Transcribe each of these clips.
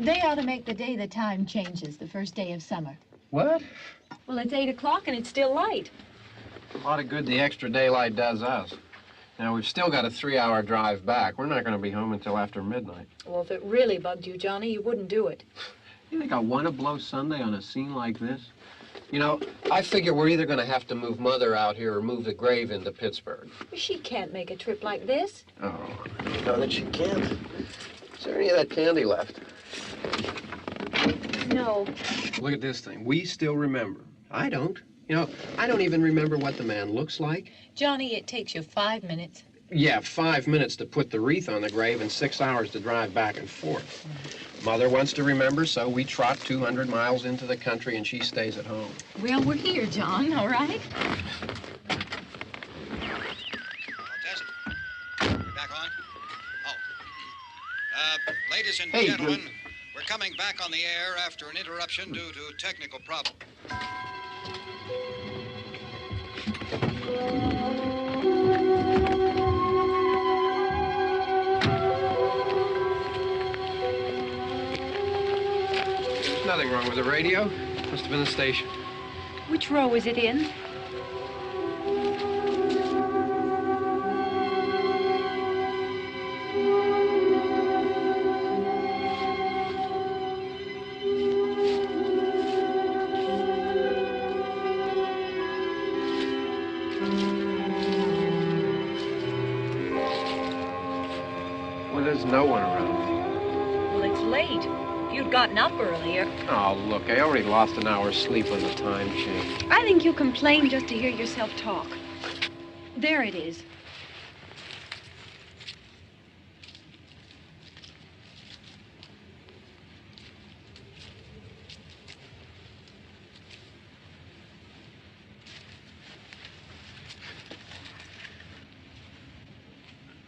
They ought to make the day the time changes, the first day of summer. What? Well, it's 8 o'clock and it's still light. A lot of good the extra daylight does us. Now, we've still got a 3-hour drive back. We're not going to be home until after midnight. Well, if it really bugged you, Johnny, you wouldn't do it. You think I want to blow Sunday on a scene like this? You know, I figure we're either going to have to move Mother out here or move the grave into Pittsburgh. She can't make a trip like this. Oh, you know that she can't. Is there any of that candy left? No. Look at this thing. We still remember. I don't. You know, I don't even remember what the man looks like. Johnny, it takes you 5 minutes. Yeah, 5 minutes to put the wreath on the grave and 6 hours to drive back and forth. Mother wants to remember, so we trot 200 miles into the country and she stays at home. Well, we're here, John, all right? Test. Back on? Oh. Ladies and Hey, gentlemen, we're coming back on the air after an interruption due to technical problem. There's nothing wrong with the radio. Must have been the station. Which row is it in? Well, there's no one around. Well, it's late. If you'd gotten up earlier. Oh, look, I already lost an hour's sleep on the time change. I think you complain just to hear yourself talk. There it is.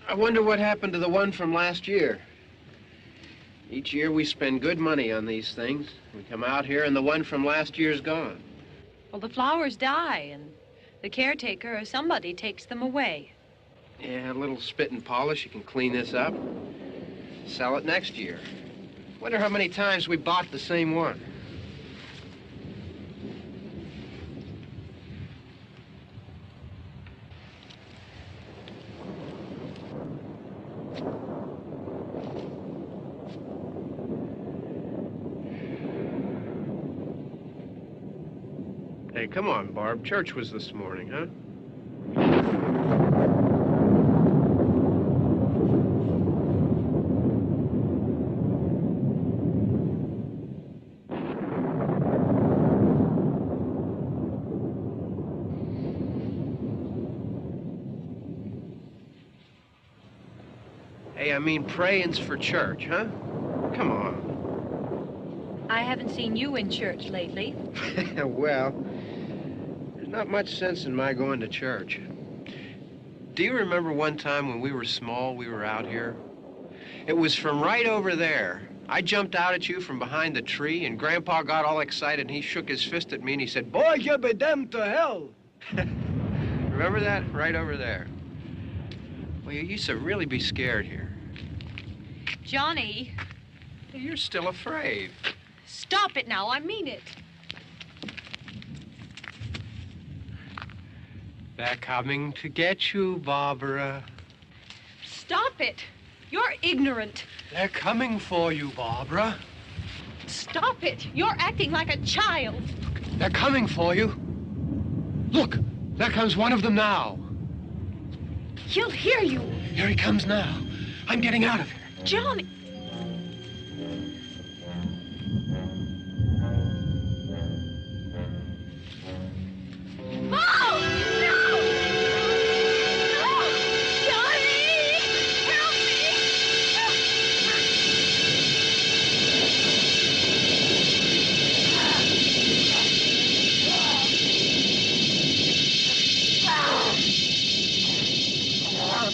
I wonder what happened to the one from last year. Each year we spend good money on these things. We come out here and the one from last year's gone. Well, the flowers die, and the caretaker or somebody takes them away. Yeah, a little spit and polish, you can clean this up. Sell it next year. Wonder how many times we bought the same one. Hey, come on, Barb. Church was this morning, huh? Hey, I mean, praying's for church, huh? Come on. I haven't seen you in church lately. Well, there's not much sense in my going to church. Do you remember one time when we were small, we were out here? It was from right over there. I jumped out at you from behind the tree, and Grandpa got all excited, and he shook his fist at me, and he said, "Boy, you be damned to hell." Remember that? Right over there. Well, you used to really be scared here. Johnny, You're still afraid. stop it now. I mean it. They're coming to get you, Barbara. Stop it. You're ignorant. They're coming for you, Barbara. Stop it. You're acting like a child. They're coming for you. Look, there comes one of them now. He'll hear you. Here he comes now. I'm getting out of here. Johnny. Oh, no! No! Johnny! Help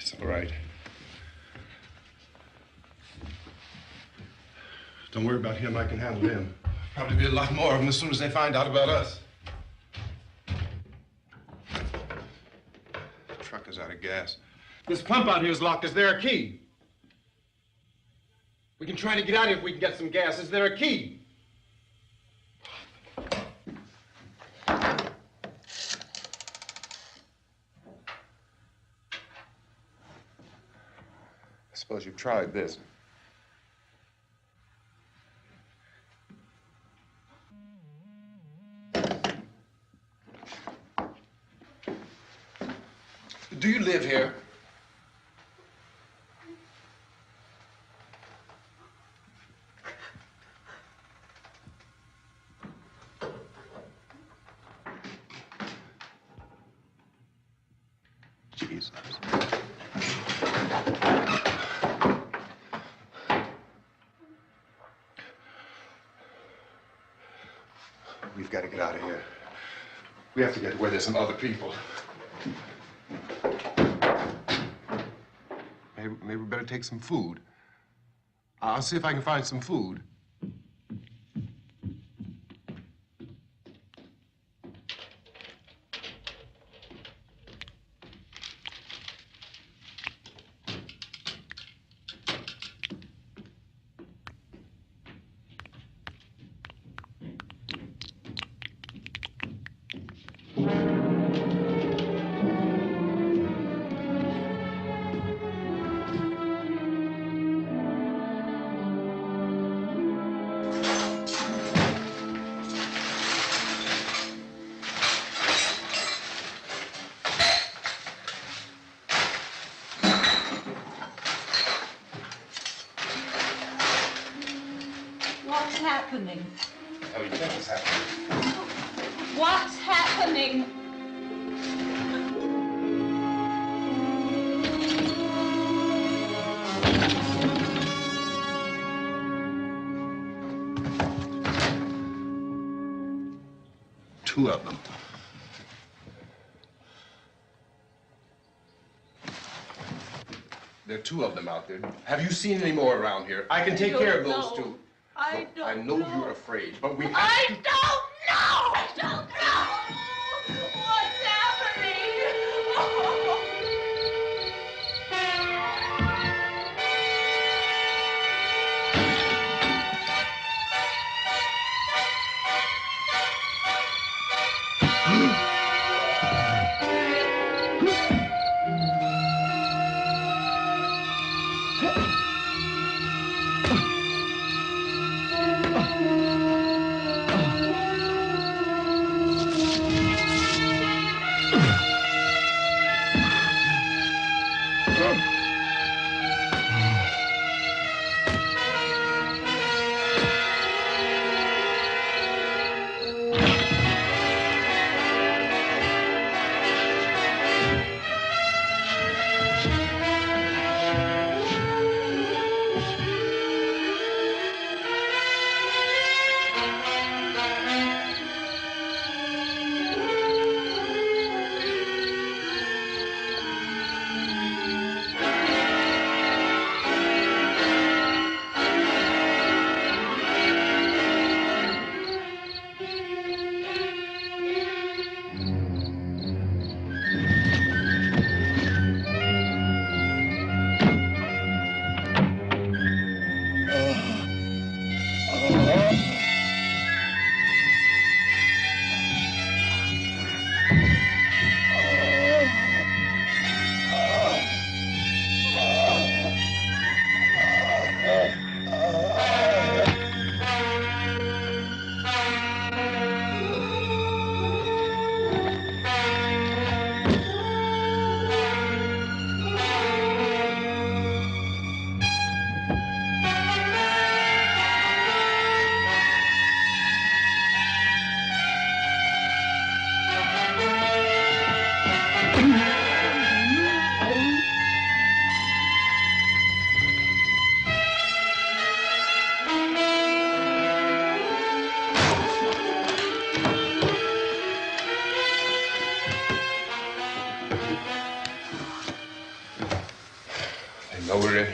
It's all right. Don't worry about him. I can handle him. Probably be a lot more of them as soon as they find out about us. The truck is out of gas. This pump out here is locked. Is there a key? We can try to get out here if we can get some gas. Is there a key? I suppose you've tried this. Do you live here? Jesus. We've got to get out of here. We have to get to where there's some other people. Maybe we better take some food. I'll see if I can find some food. What's happening? Tell me what's happening. What's happening? Two of them. There are two of them out there. Have you seen any more around here? I can take care of those two. I Look, I know you're afraid, but we have to... I don't know! I don't know! What's happening?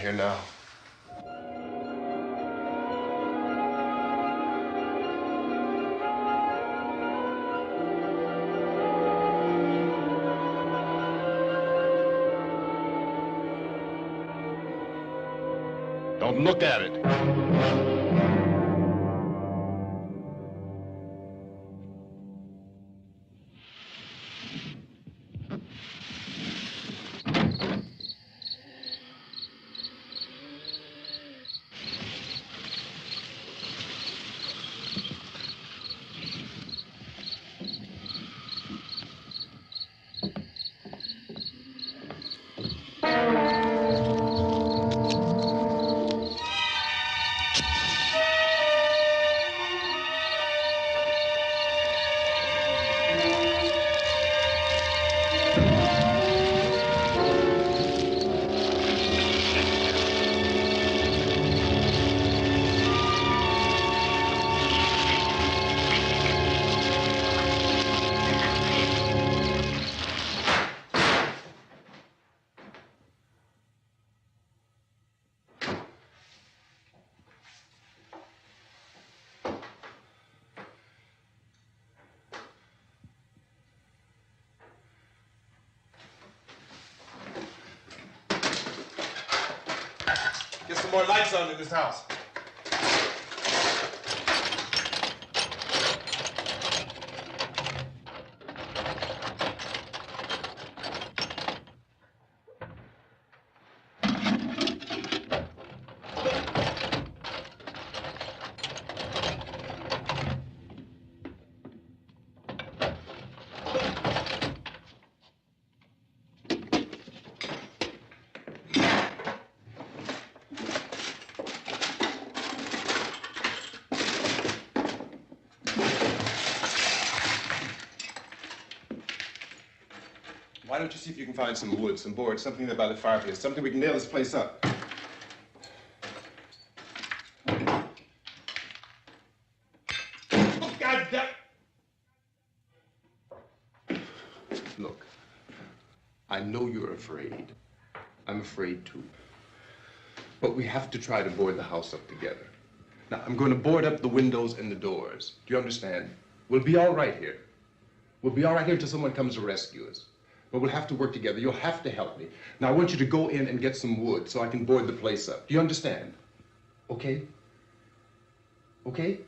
here now. Don't look at it. Get some more lights on in this house. Why don't you see if you can find some wood, some boards, something there by the fireplace, something we can nail this place up. Oh, God damn. Look, I know you're afraid. I'm afraid too. But we have to try to board the house up together. Now, I'm going to board up the windows and the doors. Do you understand? We'll be all right here. We'll be all right here until someone comes to rescue us. But we'll have to work together. You'll have to help me. Now, I want you to go in and get some wood so I can board the place up. Do you understand? Okay? Okay?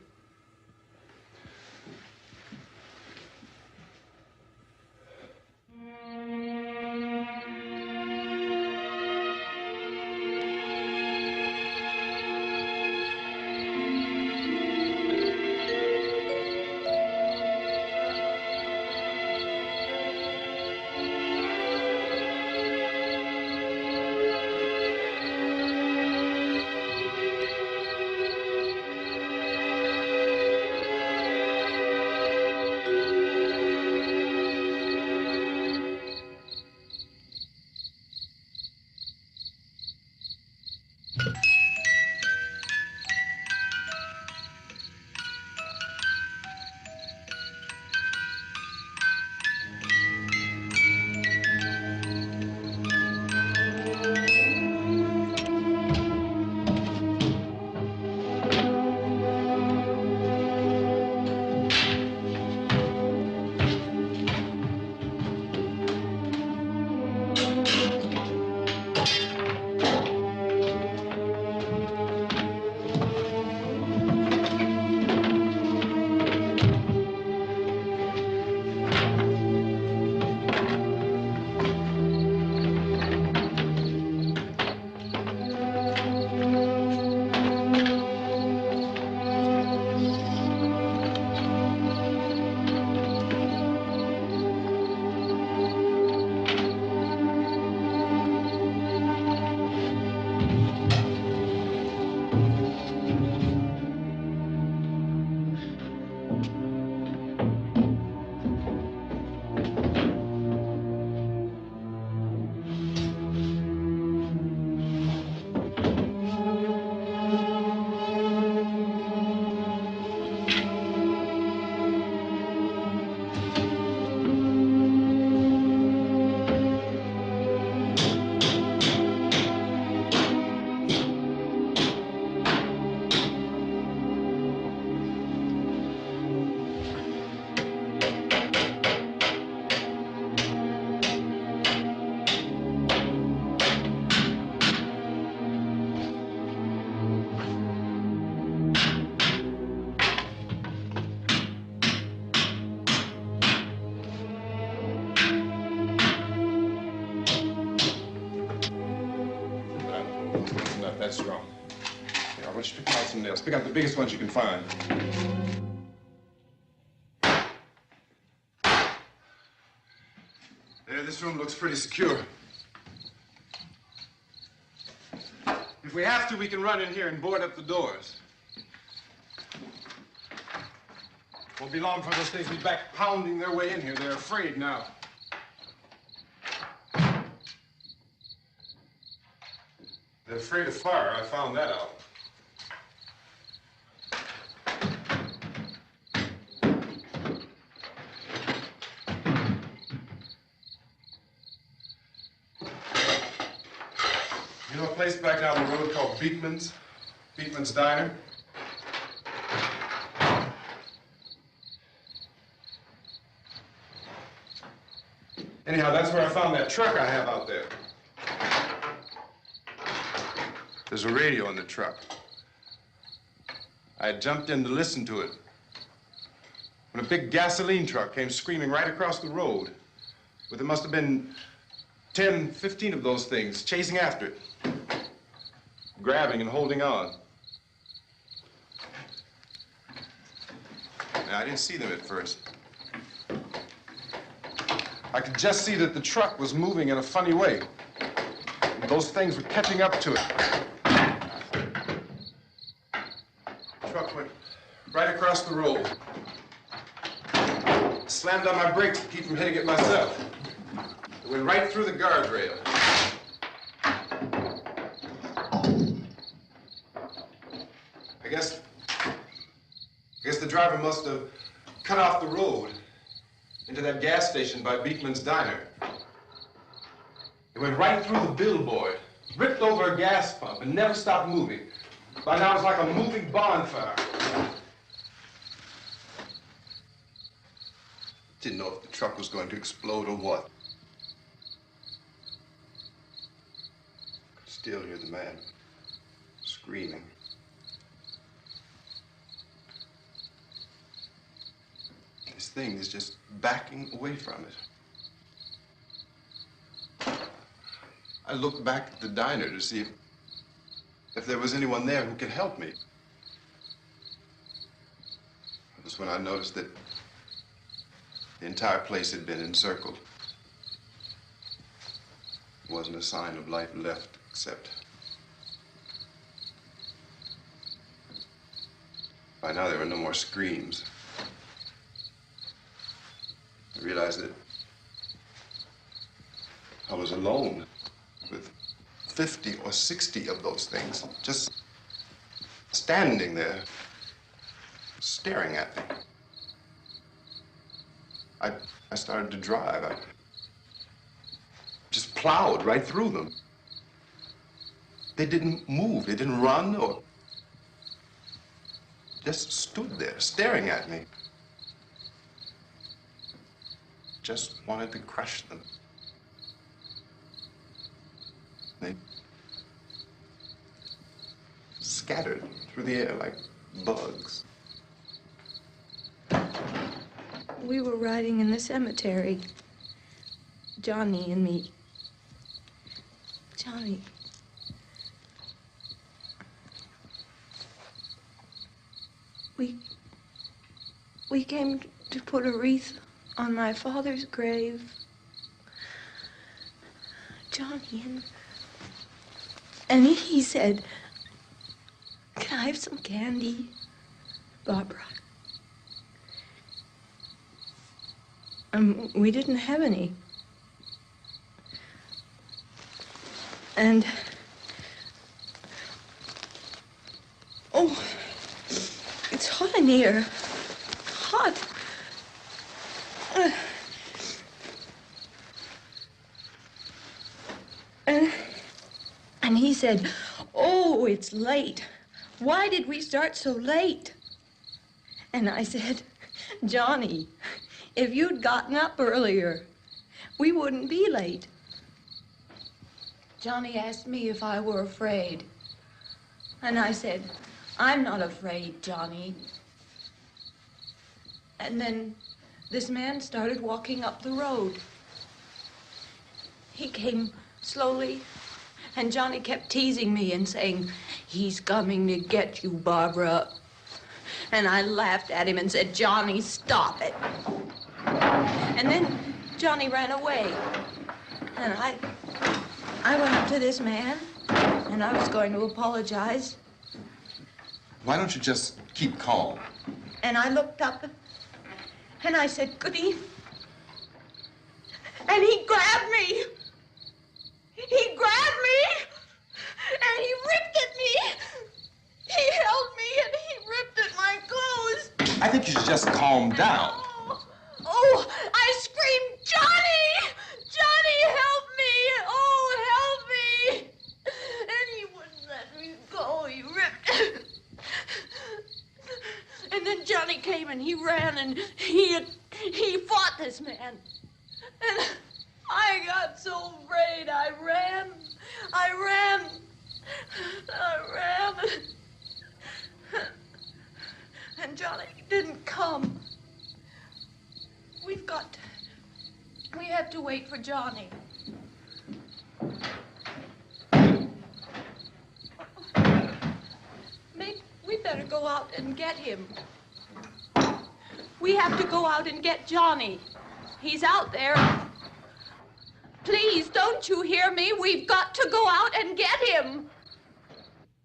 Just pick out some nails. Pick out the biggest ones you can find. There, this room looks pretty secure. If we have to, we can run in here and board up the doors. Won't be long for those things to be back pounding their way in here. They're afraid now. They're afraid of fire. I found that out. You know a place back down the road called Beekman's? Beekman's Diner? Anyhow, that's where I found that truck I have out there. There's a radio in the truck. I had jumped in to listen to it when a big gasoline truck came screaming right across the road. But there must have been 10, 15 of those things chasing after it, grabbing and holding on. Now, I didn't see them at first. I could just see that the truck was moving in a funny way. And those things were catching up to it. The truck went right across the road. Slammed on my brakes to keep from hitting it myself. It went right through the guardrail. I guess the driver must have cut off the road into that gas station by Beekman's Diner. It went right through the billboard, ripped over a gas pump, and never stopped moving. By now, it's like a moving bonfire. Didn't know if the truck was going to explode or what. Could still hear the man screaming. This thing is just backing away from it. I looked back at the diner to see if there was anyone there who could help me. That was when I noticed that the entire place had been encircled. There wasn't a sign of life left except by now there were no more screams. I realized that I was alone with 50 or 60 of those things, just standing there, staring at me. I started to drive. I just plowed right through them. They didn't move. They didn't run or just stood there staring at me. Just wanted to crush them. They scattered through the air like bugs. We were riding in the cemetery, Johnny and me. Johnny. We came to put a wreath on my father's grave. Johnny, and he said, "Can I have some candy, Barbara?" We didn't have any. And, oh, it's hot in here. Hot. And he said, "Oh, it's late. Why did we start so late?" And I said, "Johnny, if you'd gotten up earlier, we wouldn't be late." Johnny asked me if I were afraid. And I said, "I'm not afraid, Johnny." And then this man started walking up the road. He came slowly And Johnny kept teasing me and saying, "He's coming to get you, Barbara." And I laughed at him and said, "Johnny, stop it." And then Johnny ran away. And I went up to this man, and I was going to apologize. Why don't you just keep calm? And I looked up, and I said, "Good evening." And he grabbed me. He grabbed me, and he ripped at me. He held me, and he ripped at my clothes. I think you should just calm down. Oh, I screamed, "Johnny! Johnny, help me! Oh, help me!" And he wouldn't let me go. He ripped. And then Johnny came and he ran and he fought this man. And I got so afraid. I ran. And Johnny didn't come. We have to wait for Johnny. We better go out and get him. We have to go out and get Johnny. He's out there. Please, don't you hear me? We've got to go out and get him.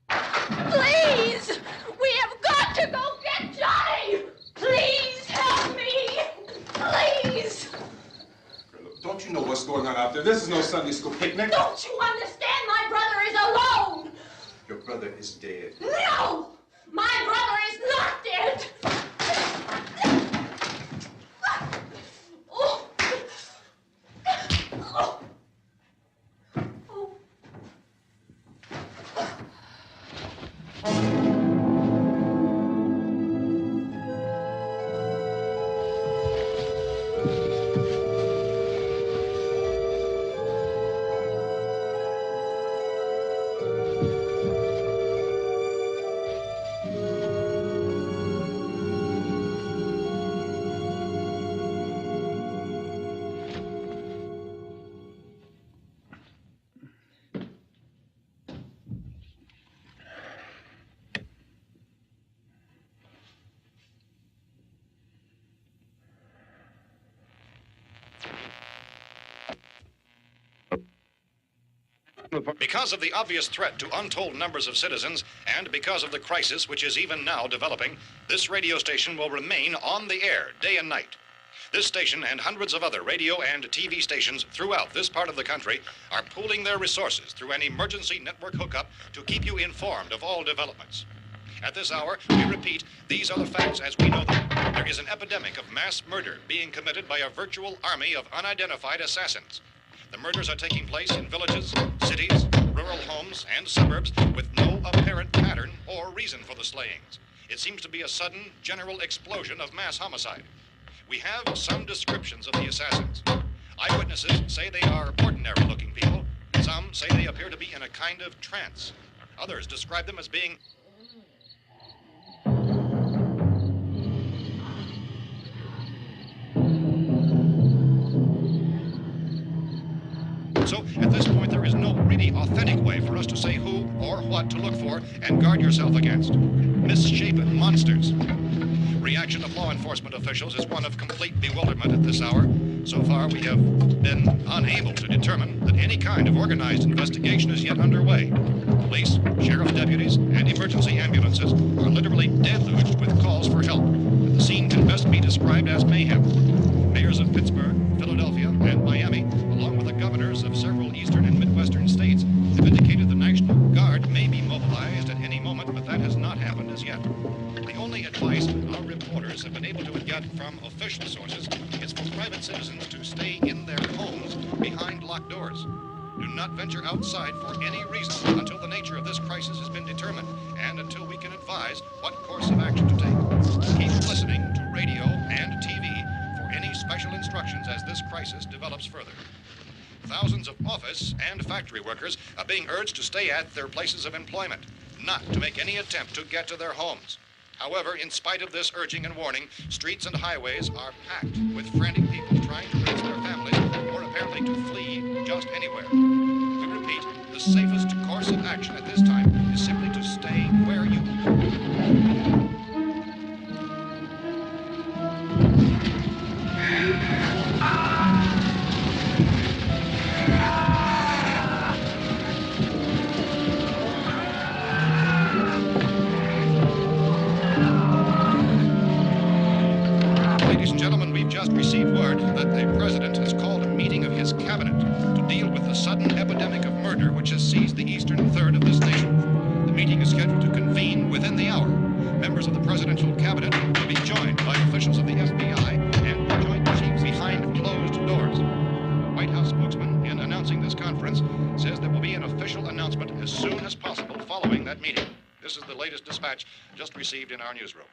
Please! We have got to go get Johnny! Please help me! Please! Don't you know what's going on out there? This is no Sunday school picnic. Don't you understand? My brother is alone! Your brother is dead. No! My brother is not dead! Oh. Oh. Because of the obvious threat to untold numbers of citizens, and because of the crisis which is even now developing, this radio station will remain on the air day and night. This station and hundreds of other radio and TV stations throughout this part of the country are pooling their resources through an emergency network hookup to keep you informed of all developments. At this hour, we repeat, these are the facts as we know them. There is an epidemic of mass murder being committed by a virtual army of unidentified assassins. The murders are taking place in villages, cities, rural homes, and suburbs with no apparent pattern or reason for the slayings. It seems to be a sudden, general explosion of mass homicide. We have some descriptions of the assassins. Eyewitnesses say they are ordinary-looking people. Some say they appear to be in a kind of trance. Others describe them as being So, at this point, there is no really authentic way for us to say who or what to look for and guard yourself against. Misshapen monsters. Reaction of law enforcement officials is one of complete bewilderment at this hour. So far, we have been unable to determine that any kind of organized investigation is yet underway. Police, sheriff's deputies, and emergency ambulances are literally deluged with calls for help. The scene can best be described as mayhem. Mayors of Pittsburgh, Philadelphia, and Miami, along with the governors of several eastern and midwestern states, have indicated the National Guard may be mobilized at any moment, but that has not happened as yet. The only advice our reporters have been able to get from official sources is for private citizens to stay in their homes behind locked doors. Do not venture outside for any reason until the nature of this crisis has been determined and until we can advise what course of action to take. Keep listening to radio and TV for any special instructions as this crisis develops further. Thousands of office and factory workers are being urged to stay at their places of employment, not to make any attempt to get to their homes. However, in spite of this urging and warning, streets and highways are packed with frantic people trying to raise their families or apparently to flee just anywhere. We repeat, the safest course of action at this time is simply to stay where you are. Ladies and gentlemen, we've just received word that the president has called a meeting of his cabinet to deal with the sudden epidemic of murder which has seized the eastern third of this nation. The meeting is scheduled to convene within the hour. Members of the presidential cabinet will be joined by officials of the FBI and joint chiefs behind closed doors. The White House spokesman, in announcing this conference, says there will be an official announcement as soon as possible following that meeting. This is the latest dispatch just received in our newsroom.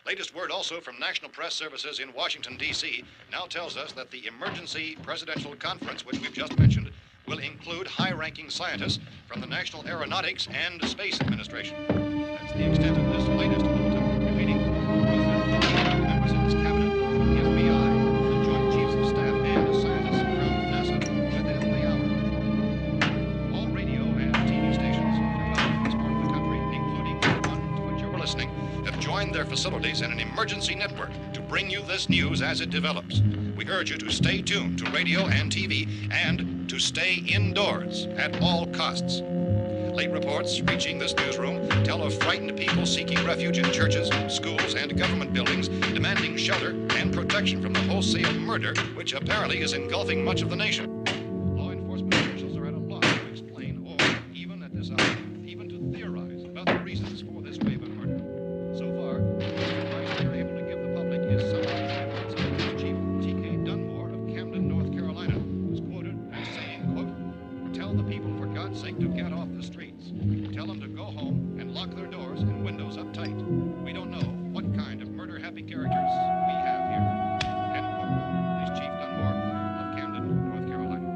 Latest word also from National Press Services in Washington, D.C. now tells us that the emergency presidential conference, which we've just mentioned, will include high-ranking scientists from the National Aeronautics and Space Administration. That's the extent of this latest bulletin. Repeating, members of this cabinet, the FBI, the Joint Chiefs of Staff, and scientists from NASA within the hour. All radio and TV stations throughout this part of the country, including the one to which you're listening, have joined their facilities in an emergency network to bring you this news as it develops. We urge you to stay tuned to radio and TV and to stay indoors at all costs. Late reports reaching this newsroom tell of frightened people seeking refuge in churches, schools, and government buildings, demanding shelter and protection from the wholesale murder which apparently is engulfing much of the nation. Law enforcement officials are at a loss to explain or, even at this hour, even to theorize about the reasons for this wave of murder. So far, the advice we are able to give the public is summarized by Police Chief T.K. Dunmore of Camden, North Carolina, who's quoted as saying, quote, "Tell the people, for God's sake, to get off the streets. Tell them to go home and lock their doors and windows up tight. We don't know what kind of murder-happy characters we have here." End quote. Police Chief Dunmore of Camden, North Carolina.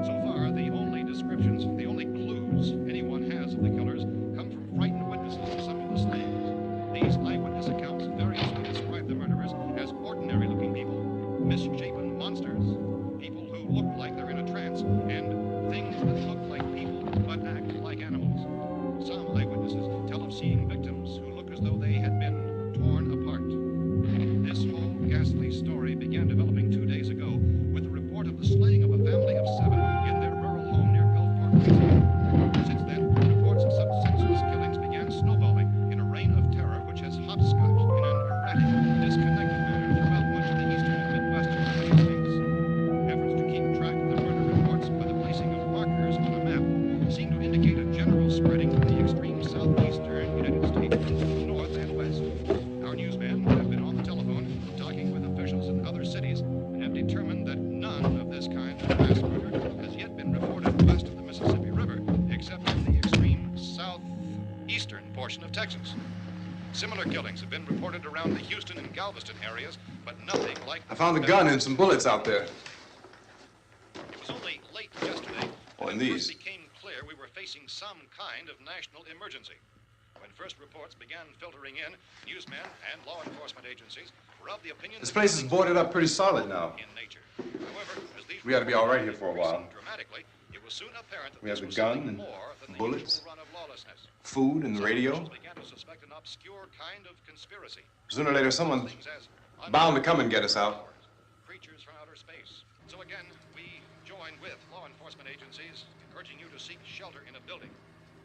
So far, the only descriptions, the only clues anyone has of the killers come from frightened witnesses of some of the slayings. These eyewitness accounts variously describe the murderers as ordinary-looking people, misshapen monsters, people who look like they're in a trance, and things that look like people but act like animals. Some eyewitnesses tell of seeing victims who look as though they had been torn apart. This whole ghastly story began developing 2 days ago with the report of the slaying of a family of 7 in their rural home near Gulfport, Louisiana. Since then, reports of such senseless killings began snowballing in a reign of terror which has hopscotched in an erratic, disconnected manner throughout much of the eastern and midwestern United States. Efforts to keep track of the murder reports by the placing of markers on a map seem to indicate a general spreading from the extreme southeastern United States to the north and west. Our newsmen have been on the telephone talking with officials in other cities and have determined that none of this kind of mass murder has yet been reported west of the Mississippi River, except in the extreme southeastern portion of Texas. Similar killings have been reported around the Houston and Galveston areas, but nothing like... I found a gun and some bullets out there. It was only late yesterday Oh, when and it first these. became clear we were facing some kind of national emergency. When first reports began filtering in, newsmen and law enforcement agencies were of the opinion This that place is things boarded were up pretty solid now. in nature. However, as these We ought to be all right here for a while. increasing dramatically, it was soon apparent that We have this the was gun something and more than the bullets. usual run of lawlessness. Food and the Some radio. officials began to suspect an obscure kind of conspiracy. Sooner or later, someone's Things as bound to come and get us out. creatures from outer space. So again, we join with law enforcement agencies, urging you to seek shelter in a building.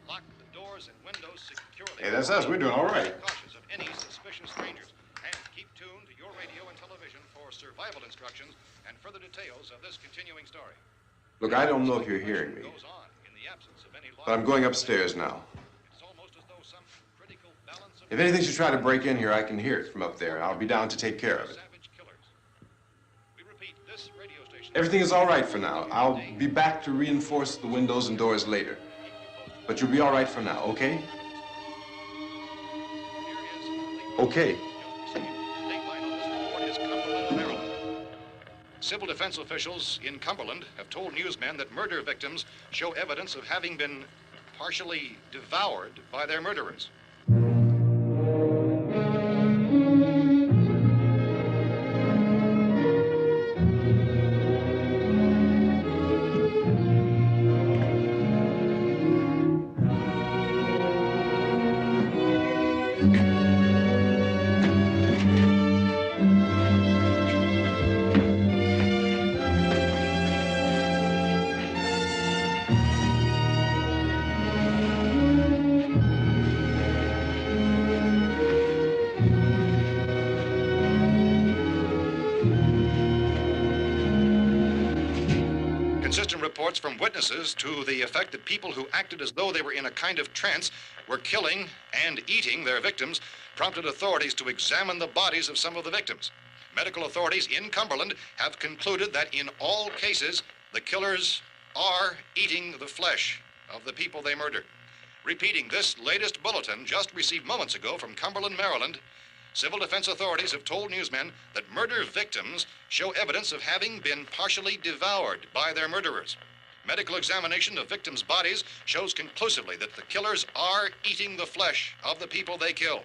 Lock the doors and windows securely. Hey, that's us. We're doing all right. Be cautious of any suspicious strangers, and keep tuned to your radio and television for survival instructions and further details of this continuing story. Look, I don't know if you're hearing me, Goes on in the absence of any law. but I'm going upstairs now. It's almost as though some critical balance of If anything should try to break in here, I can hear it from up there. I'll be down to take care of it. savage killers. We repeat, this radio station. Everything is all right for now. I'll be back to reinforce the windows and doors later. But you'll be all right for now, okay? Okay. Civil defense officials in Cumberland have told newsmen that murder victims show evidence of having been partially devoured by their murderers. Consistent reports from witnesses to the effect that people who acted as though they were in a kind of trance were killing and eating their victims prompted authorities to examine the bodies of some of the victims. Medical authorities in Cumberland have concluded that in all cases, the killers are eating the flesh of the people they murdered. Repeating this latest bulletin just received moments ago from Cumberland, Maryland, civil defense authorities have told newsmen that murder victims show evidence of having been partially devoured by their murderers. Medical examination of victims' bodies shows conclusively that the killers are eating the flesh of the people they kill.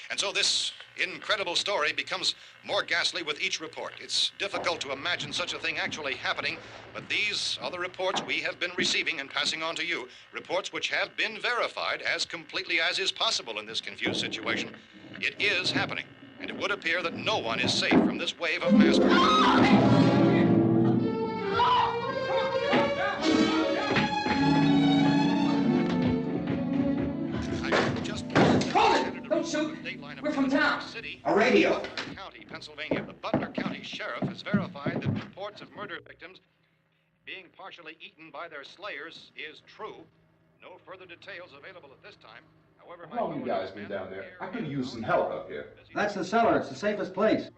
And so this incredible story becomes more ghastly with each report. It's difficult to imagine such a thing actually happening, but these are the reports we have been receiving and passing on to you, reports which have been verified as completely as is possible in this confused situation. It is happening, and it would appear that no one is safe from this wave of mass murder. Don't shoot. We're from town. A radio. County, Pennsylvania. The Butler County Sheriff has verified that reports of murder victims being partially eaten by their slayers is true. No further details available at this time. However, How long you guys been down there? I could use some help up here. That's the cellar. It's the safest place.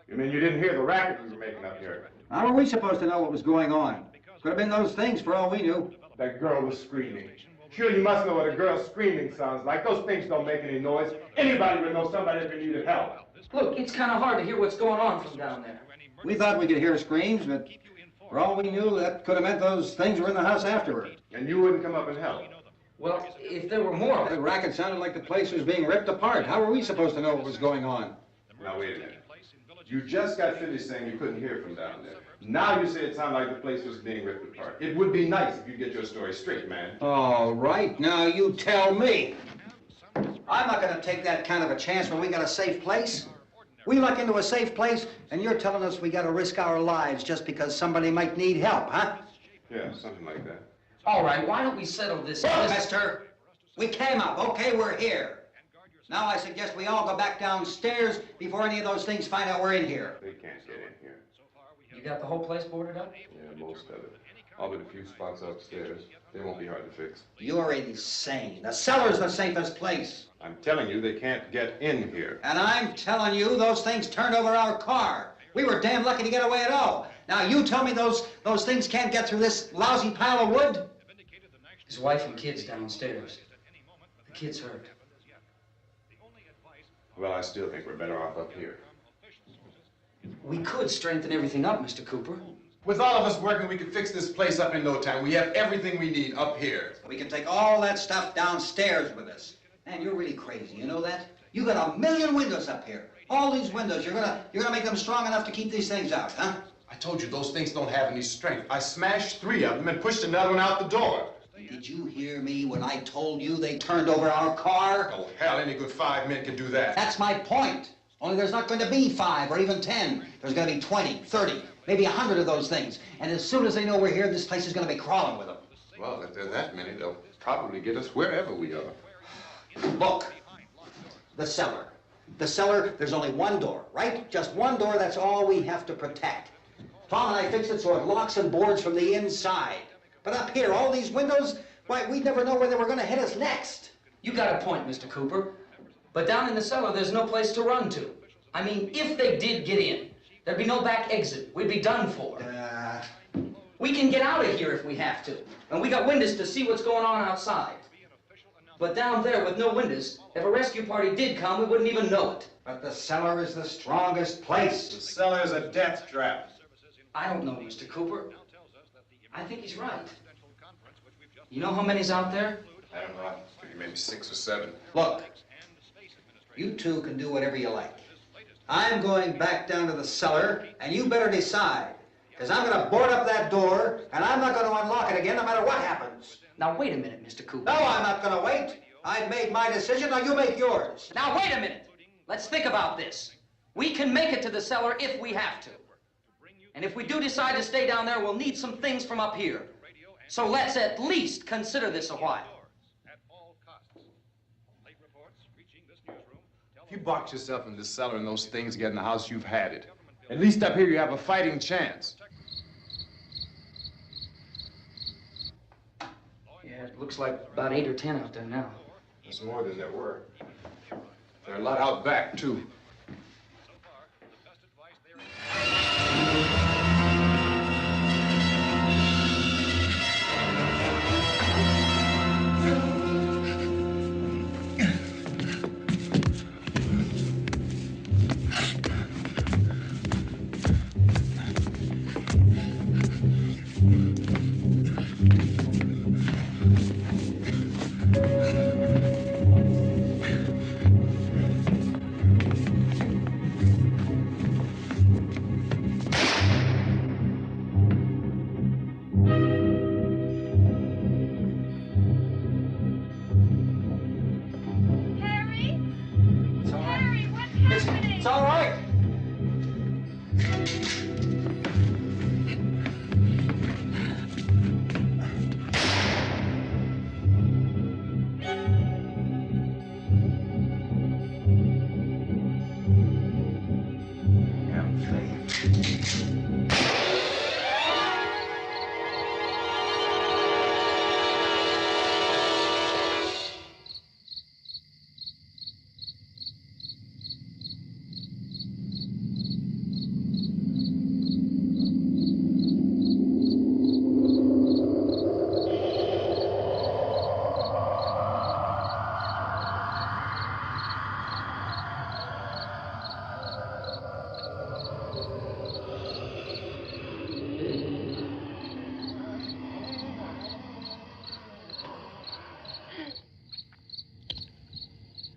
You mean you didn't hear the racket we were making up here? How are we supposed to know what was going on? Could have been those things for all we knew. That girl was screaming. Sure, you must know what a girl screaming sounds like. Those things don't make any noise. Anybody would know somebody ever needed help. Look, it's kind of hard to hear what's going on from down there. We thought we could hear screams, but for all we knew, that could have meant those things were in the house afterward. And you wouldn't come up and help? Well, if there were more... The racket sounded like the place was being ripped apart. How were we supposed to know what was going on? Now, wait a minute. You just got finished saying you couldn't hear from down there. Now you say it sounded like the place was being ripped apart. It would be nice if you get your story straight, man. All right, now you tell me. I'm not going to take that kind of a chance when we got a safe place. We luck into a safe place, and you're telling us we got to risk our lives just because somebody might need help, huh? Yeah, something like that. All right, why don't we settle this? Mister, we came up. Okay, we're here. Now I suggest we all go back downstairs before any of those things find out we're in here. They can't get in here. You got the whole place boarded up? Yeah, most of it. All but a few spots upstairs. They won't be hard to fix. You're insane. The cellar's the safest place. I'm telling you, they can't get in here. And I'm telling you, those things turned over our car. We were damn lucky to get away at all. Now you tell me those things can't get through this lousy pile of wood? His wife and kids downstairs. The kid's hurt. Well, I still think we're better off up here. We could strengthen everything up, Mr. Cooper. With all of us working, we could fix this place up in no time. We have everything we need up here. We can take all that stuff downstairs with us. Man, you're really crazy, you know that? You got 1 million windows up here. All these windows, you're gonna make them strong enough to keep these things out, huh? I told you those things don't have any strength. I smashed 3 of them and pushed another one out the door. Did you hear me when I told you they turned over our car? Oh, hell, any good 5 men can do that. That's my point. Only there's not going to be 5 or even 10. There's going to be 20, 30, maybe 100 of those things. And as soon as they know we're here, this place is going to be crawling with them. Well, if there are that many, they'll probably get us wherever we are. Look, the cellar. The cellar, there's only one door, right? Just one door, that's all we have to protect. Tom and I fixed it so it locks and boards from the inside. But up here, all these windows, why, we'd never know where they were going to hit us next. You got a point, Mr. Cooper. But down in the cellar, there's no place to run to. I mean, if they did get in, there'd be no back exit. We'd be done for. We can get out of here if we have to. And we got windows to see what's going on outside. But down there with no windows, if a rescue party did come, we wouldn't even know it. But the cellar is the strongest place. The cellar is a death trap. I don't know, Mr. Cooper. I think he's right. You know how many's out there? I don't know. I figure maybe 6 or 7. Look, you two can do whatever you like. I'm going back down to the cellar, and you better decide. Because I'm going to board up that door, and I'm not going to unlock it again no matter what happens. Now, wait a minute, Mr. Cooper. No, I'm not going to wait. I've made my decision, now you make yours. Now, wait a minute. Let's think about this. We can make it to the cellar if we have to. And if we do decide to stay down there, we'll need some things from up here. So let's at least consider this a while. If you box yourself in this cellar and those things get in the house, you've had it. At least up here you have a fighting chance. Yeah, it looks like about 8 or 10 out there now. There's more than there were. There are a lot out back, too. It's all right.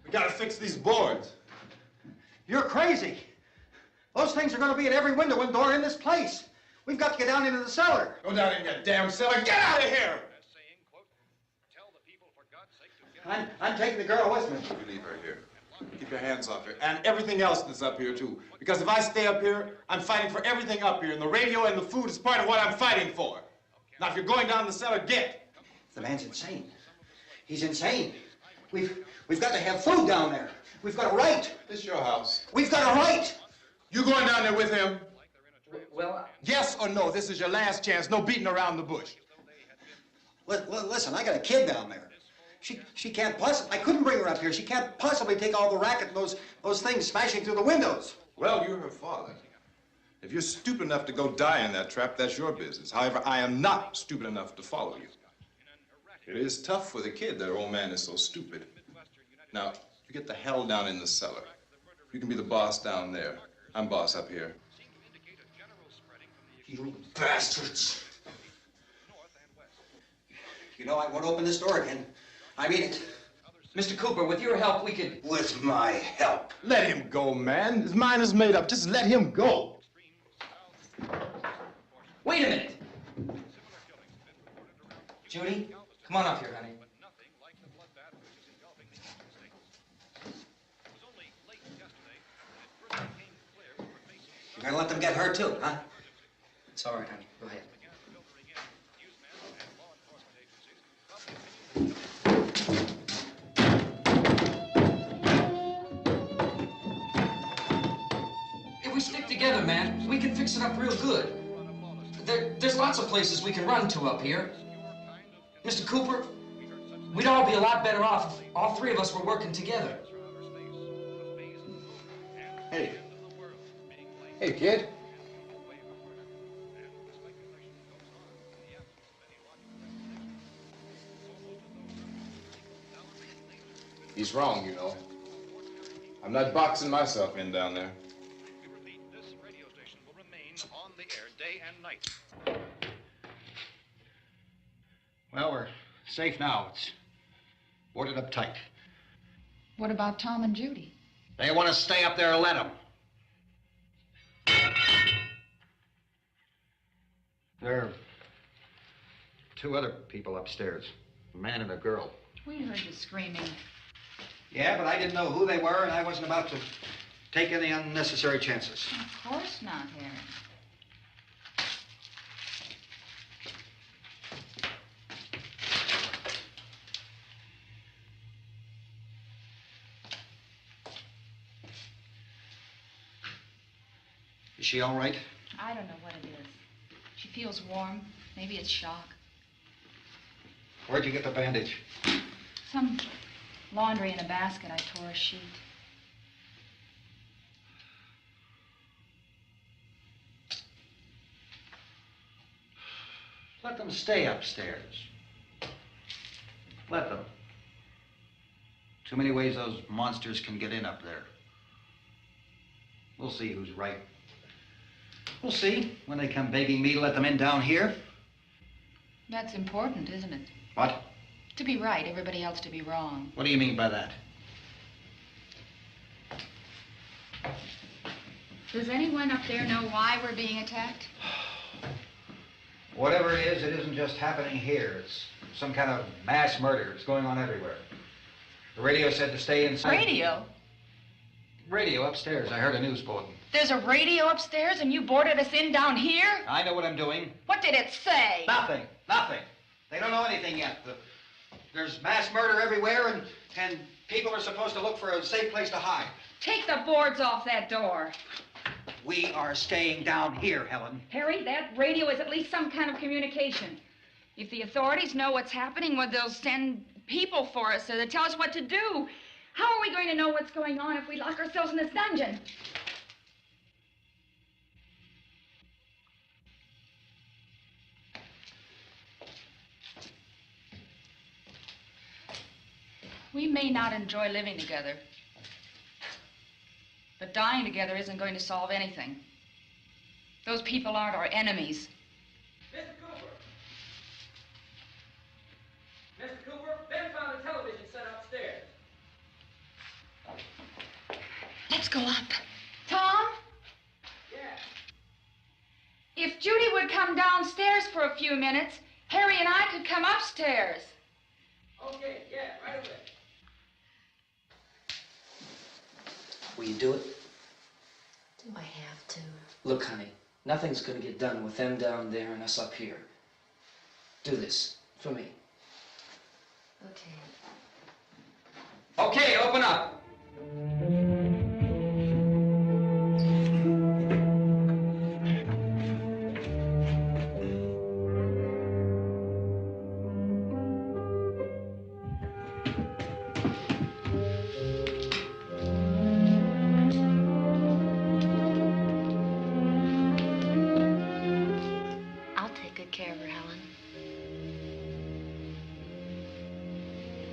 We gotta fix these boards. You're crazy. Those things are going to be at every window and door in this place. We've got to get down into the cellar. Go down in that damn cellar. Get out of here! I'm taking the girl with me. You leave her here. Keep your hands off her. And everything else that's up here, too. Because if I stay up here, I'm fighting for everything up here. And the radio and the food is part of what I'm fighting for. Now, if you're going down the cellar, get. The man's insane. He's insane. We've got to have food down there. We've got a right. This is your house. We've got a right. You going down there with him? Well, Yes or no? This is your last chance. No beating around the bush. Listen, I got a kid down there. She can't possibly, I couldn't bring her up here. She can't possibly take all the racket and those things smashing through the windows. Well, you're her father. If you're stupid enough to go die in that trap, that's your business. However, I am not stupid enough to follow you. It is tough for the kid that her old man is so stupid. Now, you get the hell down in the cellar. You can be the boss down there. I'm boss up here. You bastards. You know, I won't open this door again. I mean it. Mr. Cooper, with your help, we could... With my help. Let him go, man. His mind is made up. Just let him go. Wait a minute. Judy, come on up here, honey. You're gonna let them get hurt too, huh? It's all right, honey. Go ahead. If we stick together, man, we can fix it up real good. There's lots of places we can run to up here. Mr. Cooper, we'd all be a lot better off if all three of us were working together. Hey. Hey, kid. He's wrong, you know. I'm not boxing myself in down there. We repeat, this radio station will remain on the air day and night. Well, we're safe now. It's boarded up tight. What about Tom and Judy? They want to stay up there, let them. There are two other people upstairs, a man and a girl. We heard you screaming. Yeah, but I didn't know who they were, and I wasn't about to take any unnecessary chances. Of course not, Harry. Is she all right? I don't know what it is. She feels warm. Maybe it's shock. Where'd you get the bandage? Some laundry in a basket. I tore a sheet. Let them stay upstairs. Let them. Too many ways those monsters can get in up there. We'll see who's right. We'll see when they come begging me to let them in down here. That's important, isn't it? What? To be right, everybody else to be wrong. What do you mean by that? Does anyone up there know why we're being attacked? Whatever it isn't just happening here. It's some kind of mass murder. It's going on everywhere. The radio said to stay inside. Radio? Radio upstairs. I heard a news bulletin. There's a radio upstairs and you boarded us in down here? I know what I'm doing. What did it say? Nothing. Nothing. They don't know anything yet. There's mass murder everywhere, and people are supposed to look for a safe place to hide. Take the boards off that door. We are staying down here, Helen. Harry, that radio is at least some kind of communication. If the authorities know what's happening, well, they'll send people for us to tell us what to do. How are we going to know what's going on if we lock ourselves in this dungeon? We may not enjoy living together, but dying together isn't going to solve anything. Those people aren't our enemies. Mr. Cooper! Mr. Cooper, Ben found the television set upstairs. Let's go up. Tom? Yeah. If Judy would come downstairs for a few minutes, Harry and I could come upstairs. Okay, yeah, right away. Will you do it? Do I have to? Look, honey, nothing's gonna get done with them down there and us up here. Do this for me. Okay. Okay, open up.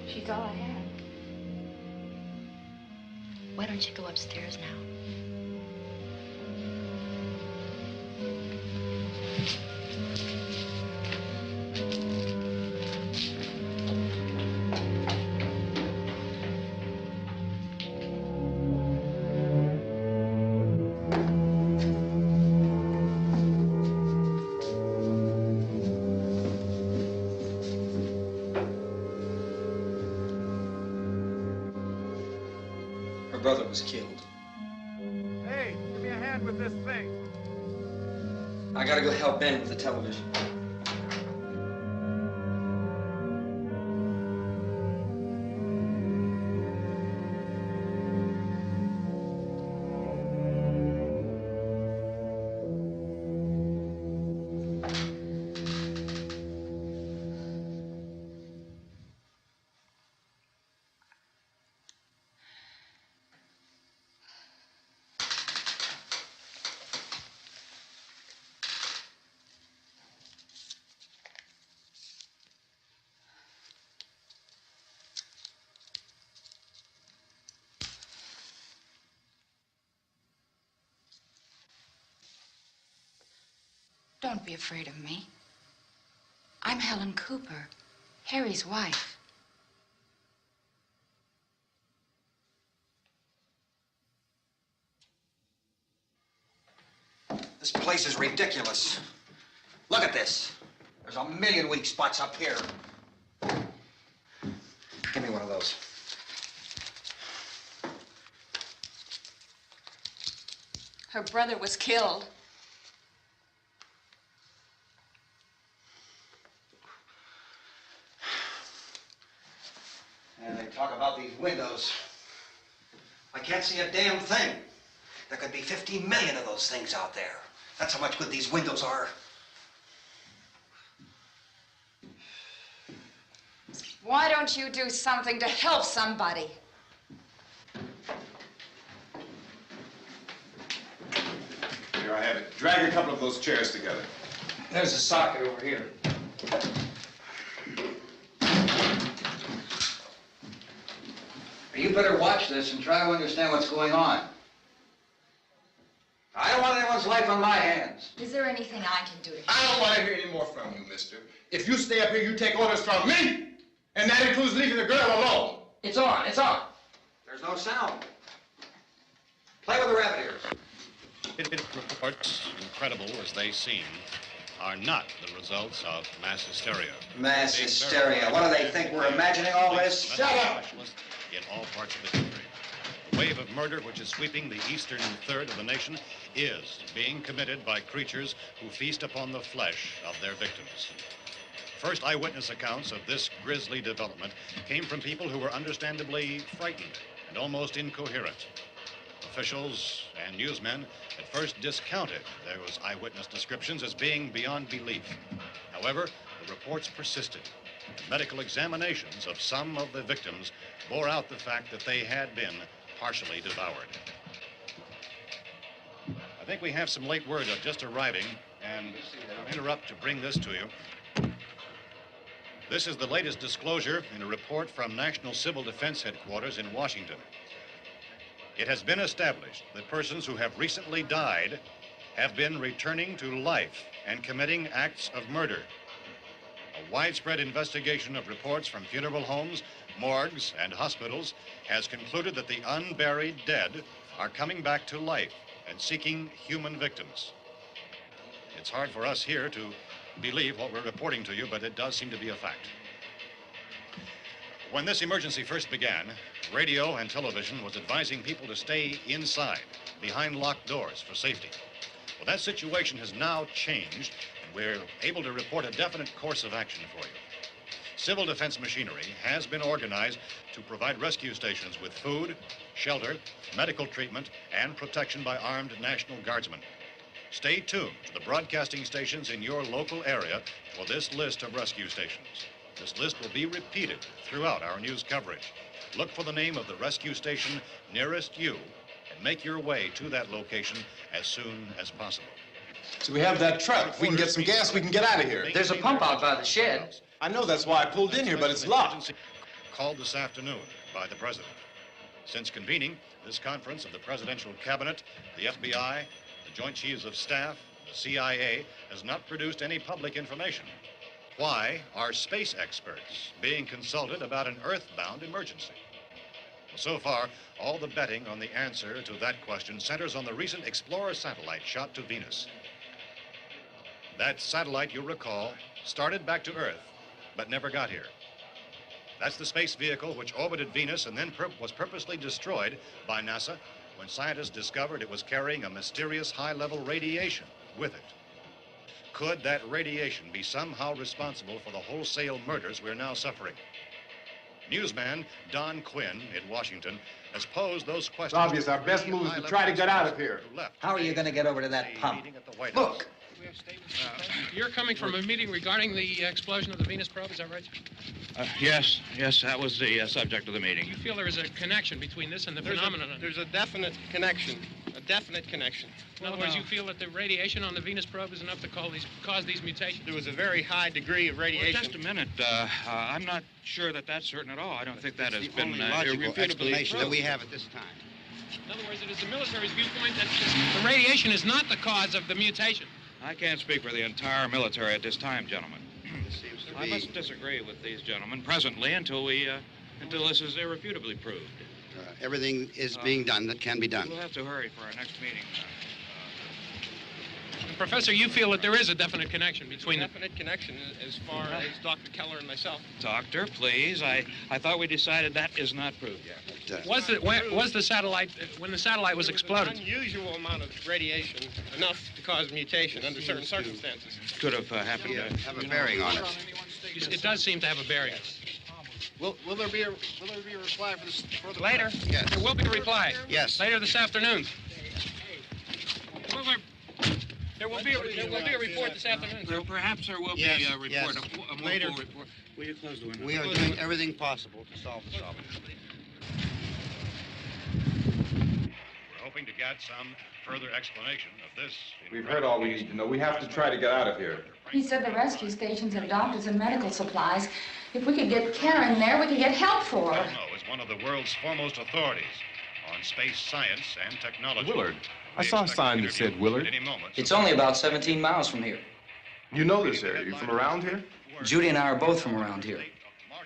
She's all I have. Why don't you go upstairs now? Her brother was killed. Hey, give me a hand with this thing. I gotta go help Ben with the television. Don't be afraid of me. I'm Helen Cooper, Harry's wife. This place is ridiculous. Look at this. There's a million weak spots up here. of those. Her brother was killed. And they talk about these windows. I can't see a damn thing. There could be 15 million of those things out there. That's how much good these windows are. Why don't you do something to help somebody? Here, I have it. Drag a couple of those chairs together. There's a socket over here. You better watch this and try to understand what's going on. I don't want anyone's life on my hands. Is there anything I can do to help? I don't want to hear any more from you, mister. If you stay up here, you take orders from me. And that includes leaving the girl alone. It's on, it's on. There's no sound. Play with the rabbit ears. Reports, incredible as they seem, are not the results of mass hysteria. Mass hysteria. What do they think? We're imagining all this? Shut up! In all parts of the country. The wave of murder which is sweeping the eastern third of the nation is being committed by creatures who feast upon the flesh of their victims. First eyewitness accounts of this grisly development came from people who were understandably frightened and almost incoherent. Officials and newsmen at first discounted those eyewitness descriptions as being beyond belief. However, the reports persisted. Medical examinations of some of the victims bore out the fact that they had been partially devoured. I think we have some late word just arriving, and I'll interrupt to bring this to you. This is the latest disclosure in a report from National Civil Defense Headquarters in Washington. It has been established that persons who have recently died have been returning to life and committing acts of murder. A widespread investigation of reports from funeral homes, morgues, and hospitals has concluded that the unburied dead are coming back to life and seeking human victims. It's hard for us here to believe what we're reporting to you, but it does seem to be a fact. When this emergency first began, radio and television was advising people to stay inside, behind locked doors for safety. Well, that situation has now changed, and we're able to report a definite course of action for you. Civil defense machinery has been organized to provide rescue stations with food, shelter, medical treatment, and protection by armed National Guardsmen. Stay tuned to the broadcasting stations in your local area for this list of rescue stations. This list will be repeated throughout our news coverage. Look for the name of the rescue station nearest you and make your way to that location as soon as possible. So we have that truck. If we can get some gas, we can get out of here. There's a pump out by the shed. I know, that's why I pulled in here, but it's locked. Called this afternoon by the president. Since convening this conference of the presidential cabinet, the FBI, the Joint Chiefs of Staff, the CIA has not produced any public information. Why are space experts being consulted about an earthbound emergency? Well, so far, all the betting on the answer to that question centers on the recent Explorer satellite shot to Venus. That satellite, you'll recall, started back to Earth, but never got here. That's the space vehicle which orbited Venus and then was purposely destroyed by NASA when scientists discovered it was carrying a mysterious high-level radiation with it. Could that radiation be somehow responsible for the wholesale murders we're now suffering? Newsman Don Quinn in Washington has posed those questions. It's obvious our best move is to try to get out of here. How are you going to get over to that pump? Look! You're coming from a meeting regarding the explosion of the Venus probe, is that right? Yes, that was the subject of the meeting. You feel there is a connection between this and the phenomenon? There's a definite connection. In other words, you feel that the radiation on the Venus probe is enough to cause these mutations? There was a very high degree of radiation. Well, just a minute. I'm not sure that that's certain at all. I don't think that has been logical explanation that proved. we have at this time. In other words, it is the military's viewpoint that the radiation is not the cause of the mutation. I can't speak for the entire military at this time, gentlemen. This seems to I be... must disagree with these gentlemen presently until this is irrefutably proved. everything is being done that can be done. We'll have to hurry for our next meeting. Professor, you feel that there is a definite connection between the... Definite connection as far as Dr. Keller and myself. Doctor, please. I thought we decided that is not proved yet. Was the satellite, when the satellite was exploded? An unusual amount of radiation, enough to cause mutation under certain circumstances. Could have happened to have a bearing on it. It does seem to have a bearing. Will there be a reply for this further? Later? Yes. There will be a reply. Yes. Later this afternoon. There will be a report this afternoon. Perhaps there will be a report, yes. a Later. full report. Will you close the window? We are doing everything possible to solve the problem. We're hoping to get some further explanation of this. We've heard all we need to know. We have to try to get out of here. He said the rescue stations and doctors and medical supplies. If we could get Kara in there, we could get help for her. Well, no, is one of the world's foremost authorities on space science and technology. Willard. I saw a sign that said Willard. It's only about 17 miles from here. You know this area. You from around here? Judy and I are both from around here.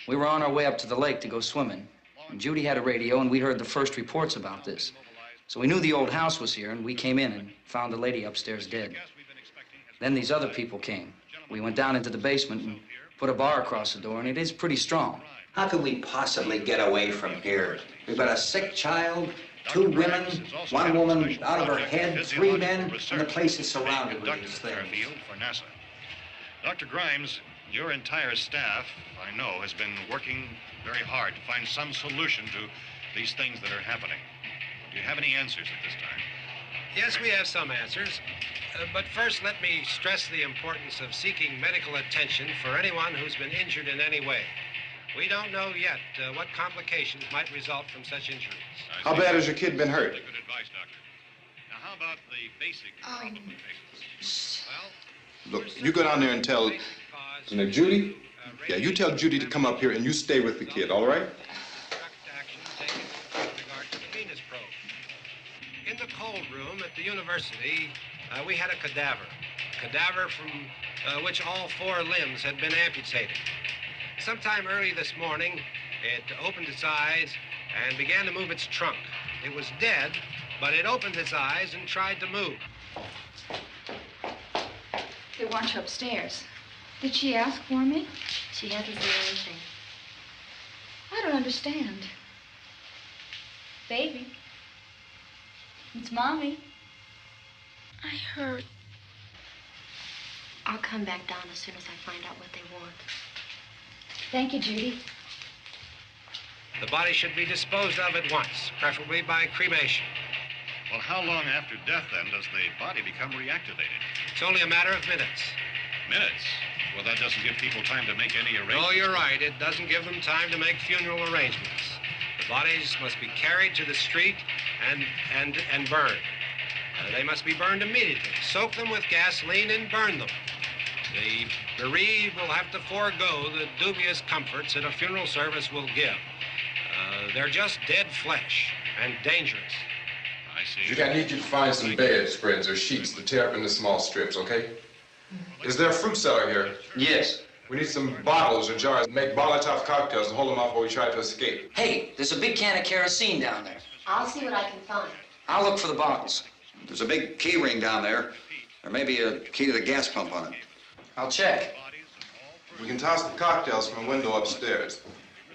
We were on our way up to the lake to go swimming. And Judy had a radio, and we heard the first reports about this. So we knew the old house was here, and we came in and found the lady upstairs dead. Then these other people came. We went down into the basement and put a bar across the door, and it is pretty strong. How could we possibly get away from here? We've got a sick child, 2 women, 1 woman out of her head, 3 men, and the place is surrounded with these things. For NASA. Dr. Grimes, your entire staff, I know, has been working very hard to find some solution to these things that are happening. Do you have any answers at this time? Yes, we have some answers. But first, let me stress the importance of seeking medical attention for anyone who's been injured in any way. We don't know yet what complications might result from such injuries. How bad has your kid been hurt? Good advice, Doctor. Now, how about the basic problem of patients? Well, Look, you go down there and tell... Judy? Yeah, you tell Judy to come up here and you stay with the kid, all right? In the cold room at the university, we had a cadaver from which all 4 limbs had been amputated. Sometime early this morning, it opened its eyes and began to move its trunk. It was dead, but it opened its eyes and tried to move. They want you upstairs. Did she ask for me? She hasn't said anything. I don't understand. Baby. It's Mommy. I heard. I'll come back down as soon as I find out what they want. Thank you, Judy. The body should be disposed of at once, preferably by cremation. Well, how long after death, then, does the body become reactivated? It's only a matter of minutes. Minutes? Well, that doesn't give people time to make any arrangements. Oh, you're right. It doesn't give them time to make funeral arrangements. The bodies must be carried to the street and burned. They must be burned immediately. Soak them with gasoline and burn them. The bereaved will have to forego the dubious comforts that a funeral service will give. They're just dead flesh and dangerous. I see. Judy, I need you to find some bedspreads or sheets to tear up into small strips, okay? Is there a fruit cellar here? Yes. We need some bottles or jars to make Molotov cocktails and hold them off while we try to escape. Hey, there's a big can of kerosene down there. I'll see what I can find. I'll look for the bottles. There's a big key ring down there. There may be a key to the gas pump on it. I'll check. We can toss the cocktails from a window upstairs.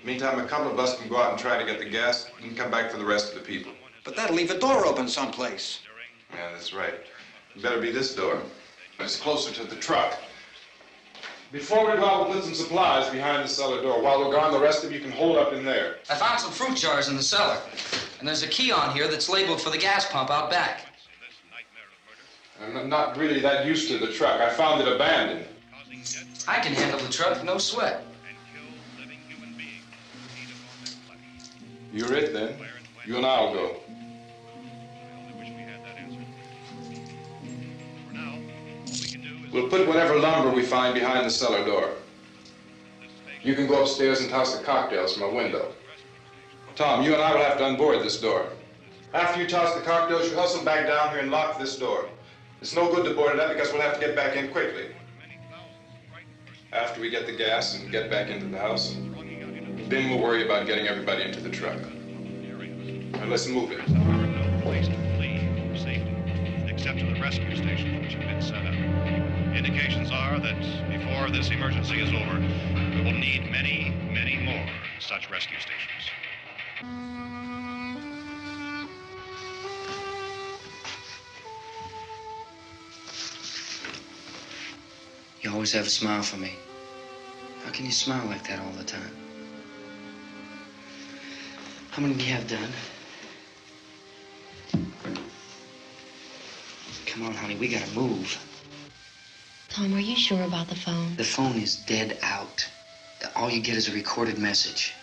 Meantime, a couple of us can go out and try to get the gas and come back for the rest of the people. But that'll leave a door open someplace. Yeah, that's right. It better be this door. It's closer to the truck. Before we go out, we'll put some supplies behind the cellar door. While we're gone, the rest of you can hold up in there. I found some fruit jars in the cellar. And there's a key on here that's labeled for the gas pump out back. I'm not really that used to the truck. I found it abandoned. I can handle the truck, no sweat. You're it, then. You and I'll go. We'll put whatever lumber we find behind the cellar door. You can go upstairs and toss the cocktails from a window. Tom, you and I will have to unboard this door. After you toss the cocktails, you hustle back down here and lock this door. It's no good to board it up because we'll have to get back in quickly. After we get the gas and get back into the house, then we'll worry about getting everybody into the truck. Now let's move it. No place to flee for safety, except sent to the rescue stations which have been set up. Indications are that before this emergency is over, we will need many, many more such rescue stations. You always have a smile for me. How can you smile like that all the time? How many do you have done? Come on, honey, we gotta move. Tom, are you sure about the phone? The phone is dead out. All you get is a recorded message.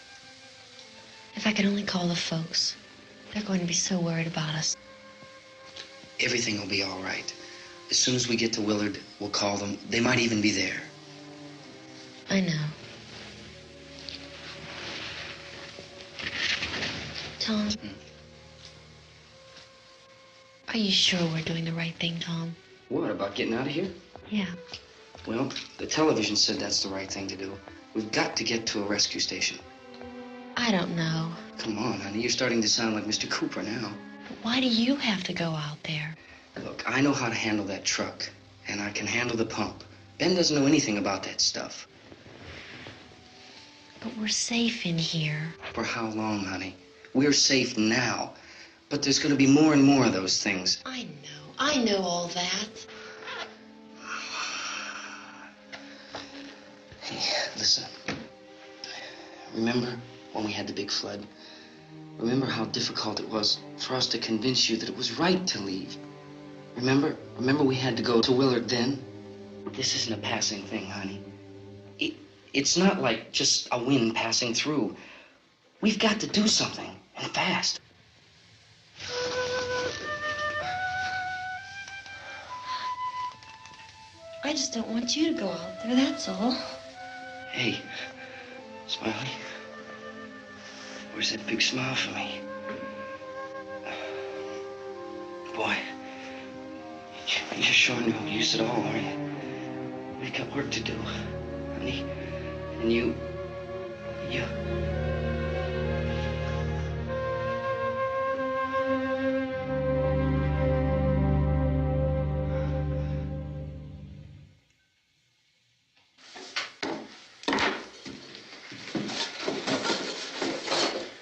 If I could only call the folks. They're going to be so worried about us. Everything will be all right. As soon as we get to Willard, we'll call them. They might even be there. I know. Tom? Are you sure we're doing the right thing, Tom? What, about getting out of here? Yeah. Well, the television said that's the right thing to do. We've got to get to a rescue station. I don't know. Come on, honey. You're starting to sound like Mr. Cooper now. But why do you have to go out there? Look, I know how to handle that truck, and I can handle the pump. Ben doesn't know anything about that stuff. But we're safe in here. For how long, honey? We're safe now. But there's going to be more and more of those things. I know all that. Hey, listen. Remember when we had the big flood? Remember how difficult it was for us to convince you that it was right to leave? Remember we had to go to Willard then? This isn't a passing thing, honey. It's not like just a wind passing through. We've got to do something, and fast. I just don't want you to go out there, that's all. Hey, Smiley. Where's that big smile for me? Boy, you're showing no use at all, aren't you? We've got work to do, honey. And you...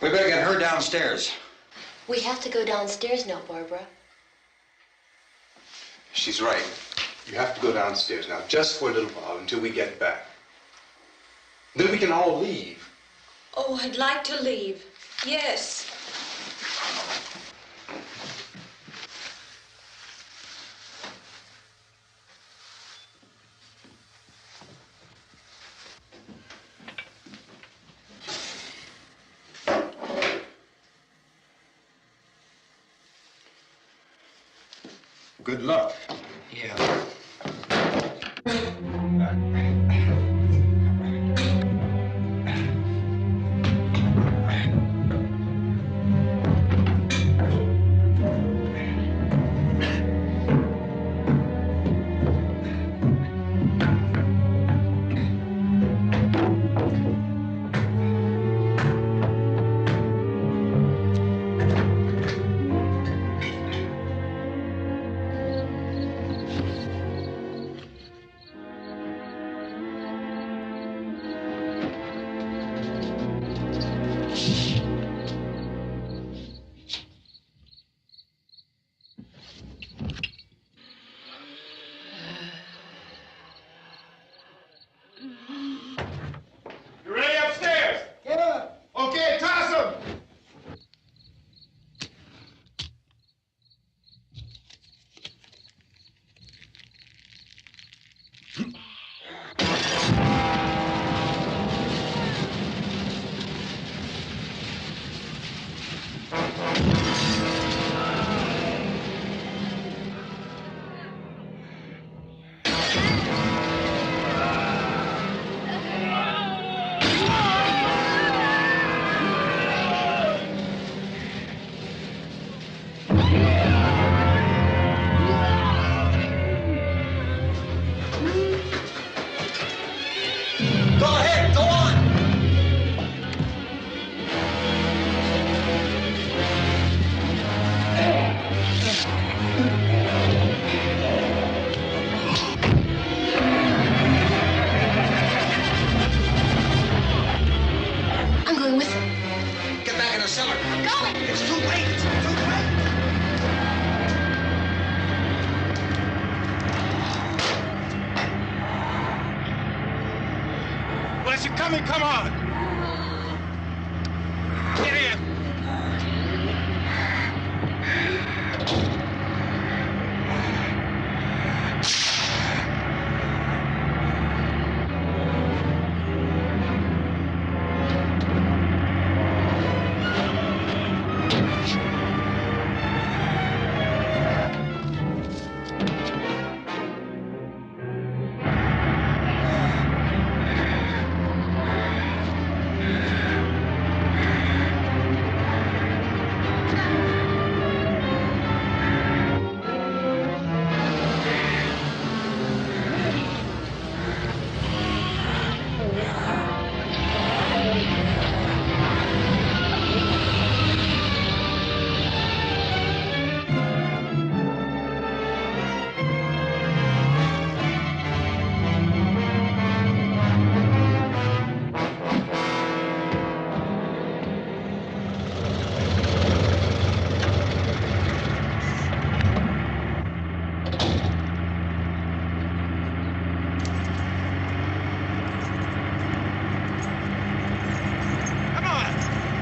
We better get her downstairs. We have to go downstairs now, Barbara. She's right. You have to go downstairs now, just for a little while, until we get back. Then we can all leave. Oh, I'd like to leave. Yes. Good luck. Yeah. Tommy, come on! Get in!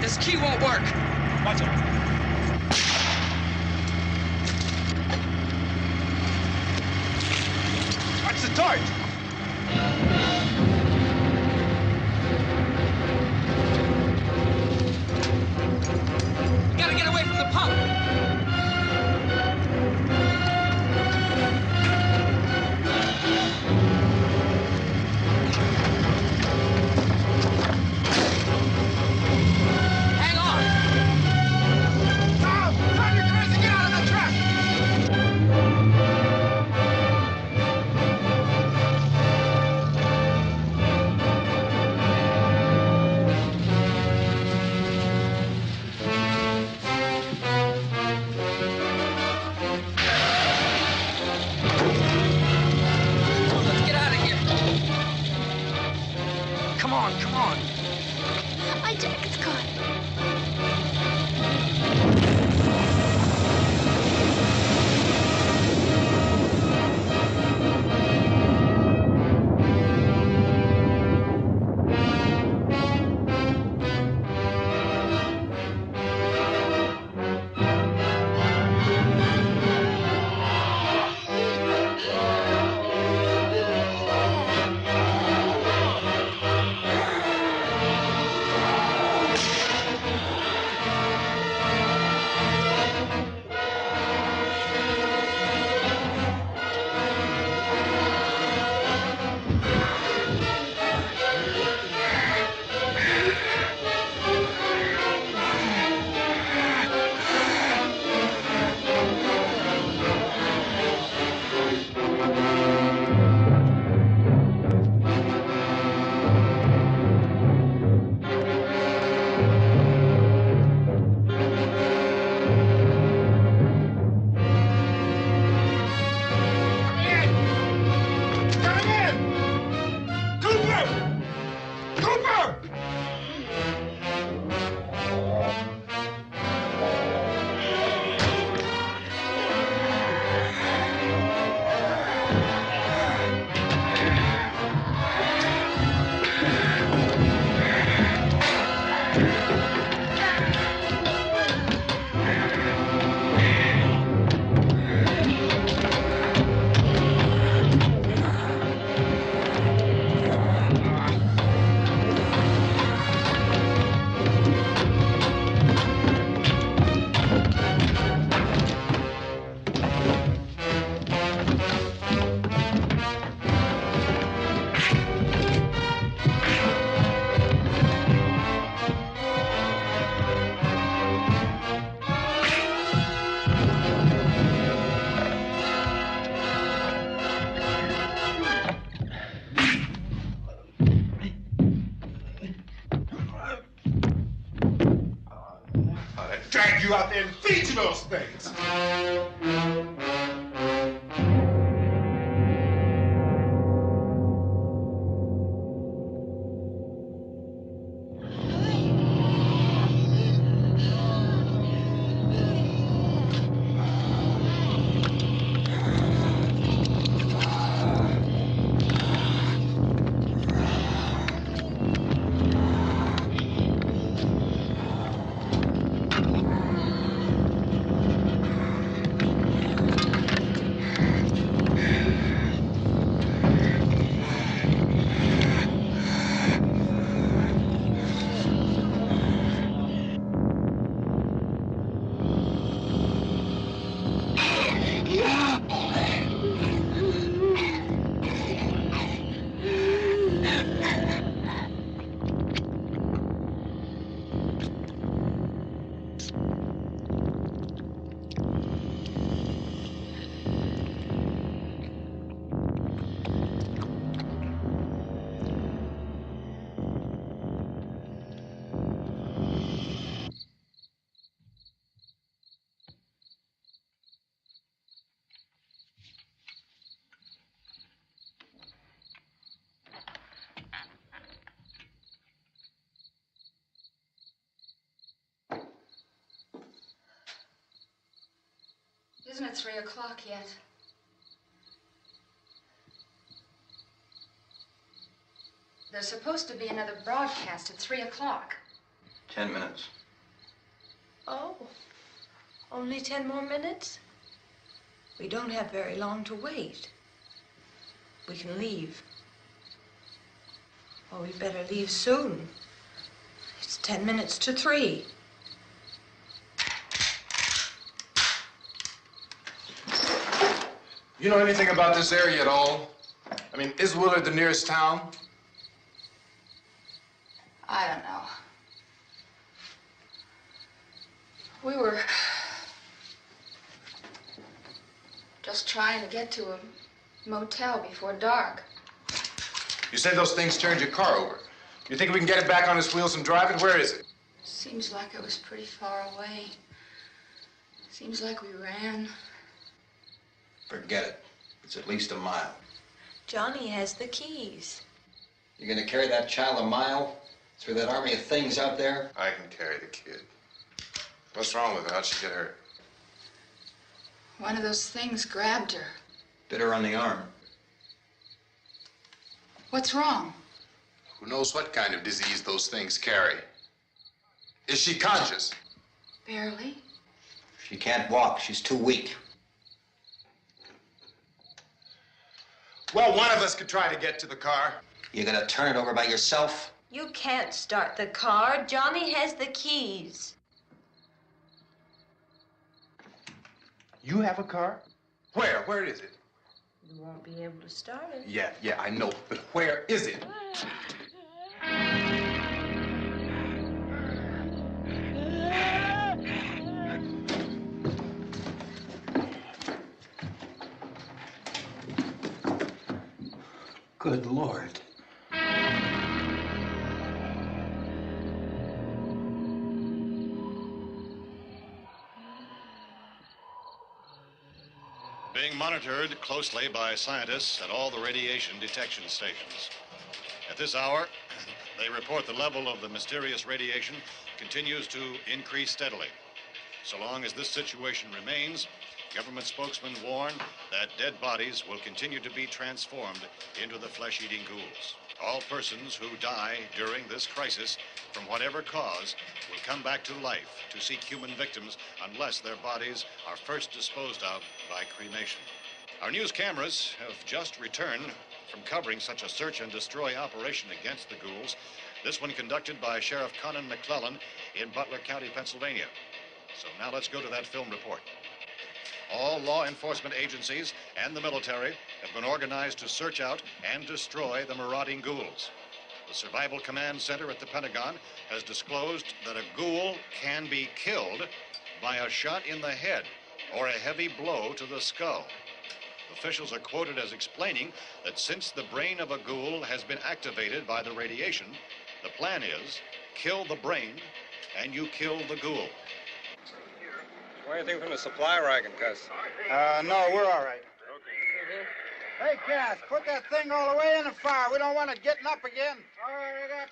This key won't work. Watch out. Watch the torch. Gotta get away from the pump. Come on. My jacket's caught. Drag you out there and feed you those things. Isn't it 3 o'clock yet? There's supposed to be another broadcast at 3 o'clock. 10 minutes. Oh, only 10 more minutes? We don't have very long to wait. We can leave. Oh, we'd better leave soon. It's 10 minutes to 3. You know anything about this area at all? I mean, is Willard the nearest town? I don't know. We were just trying to get to a motel before dark. You said those things turned your car over. You think we can get it back on its wheels and drive it? Where is it? Seems like it was pretty far away. Seems like we ran. Forget it. It's at least a mile. Johnny has the keys. You're gonna carry that child a mile through that army of things out there? I can carry the kid. What's wrong with her? How'd she get hurt? One of those things grabbed her. Bit her on the arm. What's wrong? Who knows what kind of disease those things carry? Is she conscious? Barely. She can't walk. She's too weak. Well, one of us could try to get to the car. You gonna turn it over by yourself? You can't start the car. Johnny has the keys. You have a car? Where? Where is it? You won't be able to start it. Yeah, I know. But where is it? Good Lord. Being monitored closely by scientists at all the radiation detection stations. At this hour, they report the level of the mysterious radiation continues to increase steadily. So long as this situation remains, government spokesmen warn that dead bodies will continue to be transformed into the flesh-eating ghouls. All persons who die during this crisis, from whatever cause, will come back to life to seek human victims unless their bodies are first disposed of by cremation. Our news cameras have just returned from covering such a search and destroy operation against the ghouls, this one conducted by Sheriff Conan McClellan in Butler County, Pennsylvania. So now let's go to that film report. All law enforcement agencies and the military have been organized to search out and destroy the marauding ghouls. The Survival Command Center at the Pentagon has disclosed that a ghoul can be killed by a shot in the head or a heavy blow to the skull. Officials are quoted as explaining that since the brain of a ghoul has been activated by the radiation, the plan is kill the brain and you kill the ghoul. Anything from the supply wagon, Cuz? No, we're all right. Hey, Cass, put that thing all the way in the fire. We don't want it getting up again. All right, I got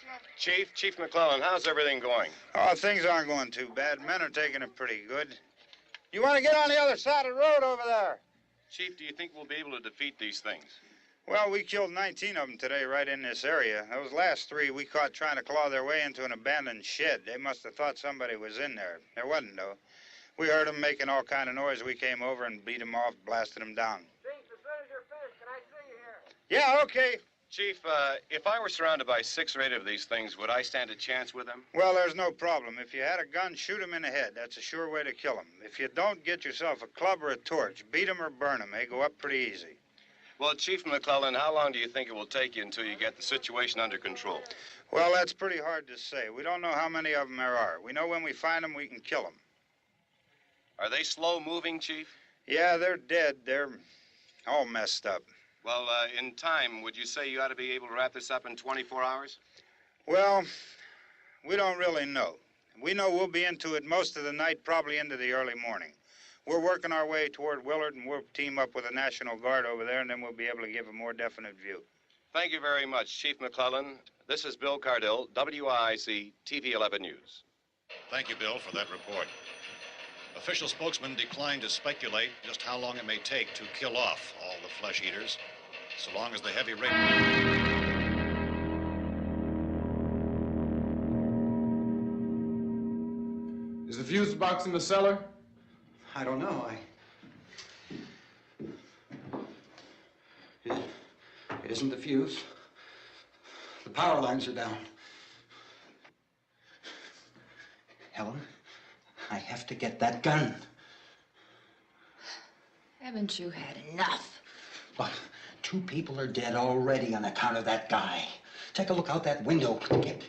you. Chief McClellan, how's everything going? Oh, things aren't going too bad. Men are taking it pretty good. You want to get on the other side of the road over there? Chief, do you think we'll be able to defeat these things? Well, we killed 19 of them today right in this area. Those last 3 we caught trying to claw their way into an abandoned shed. They must have thought somebody was in there. There wasn't, though. We heard them making all kind of noise. We came over and beat them off, blasted them down. Chief, as soon as you're finished, can I see you here? Yeah, okay. Chief, if I were surrounded by 6 or 8 of these things, would I stand a chance with them? Well, there's no problem. If you had a gun, shoot them in the head. That's a sure way to kill them. If you don't, get yourself a club or a torch. Beat them or burn them. They go up pretty easy. Well, Chief McClellan, how long do you think it will take you until you get the situation under control? Well, that's pretty hard to say. We don't know how many of them there are. We know when we find them, we can kill them. Are they slow-moving, Chief? Yeah, they're dead. They're all messed up. Well, in time, would you say you ought to be able to wrap this up in 24 hours? Well, we don't really know. We know we'll be into it most of the night, probably into the early morning. We're working our way toward Willard, and we'll team up with the National Guard over there, and then we'll be able to give a more definite view. Thank you very much, Chief McClellan. This is Bill Cardill, WIC TV 11 News. Thank you, Bill, for that report. Official spokesman declined to speculate just how long it may take to kill off all the flesh eaters, so long as the heavy rain... Is the fuse box in the cellar? I don't know. It isn't the fuse. The power lines are down. Helen, I have to get that gun. Haven't you had enough? Look, 2 people are dead already on account of that guy. Take a look out that window. Get...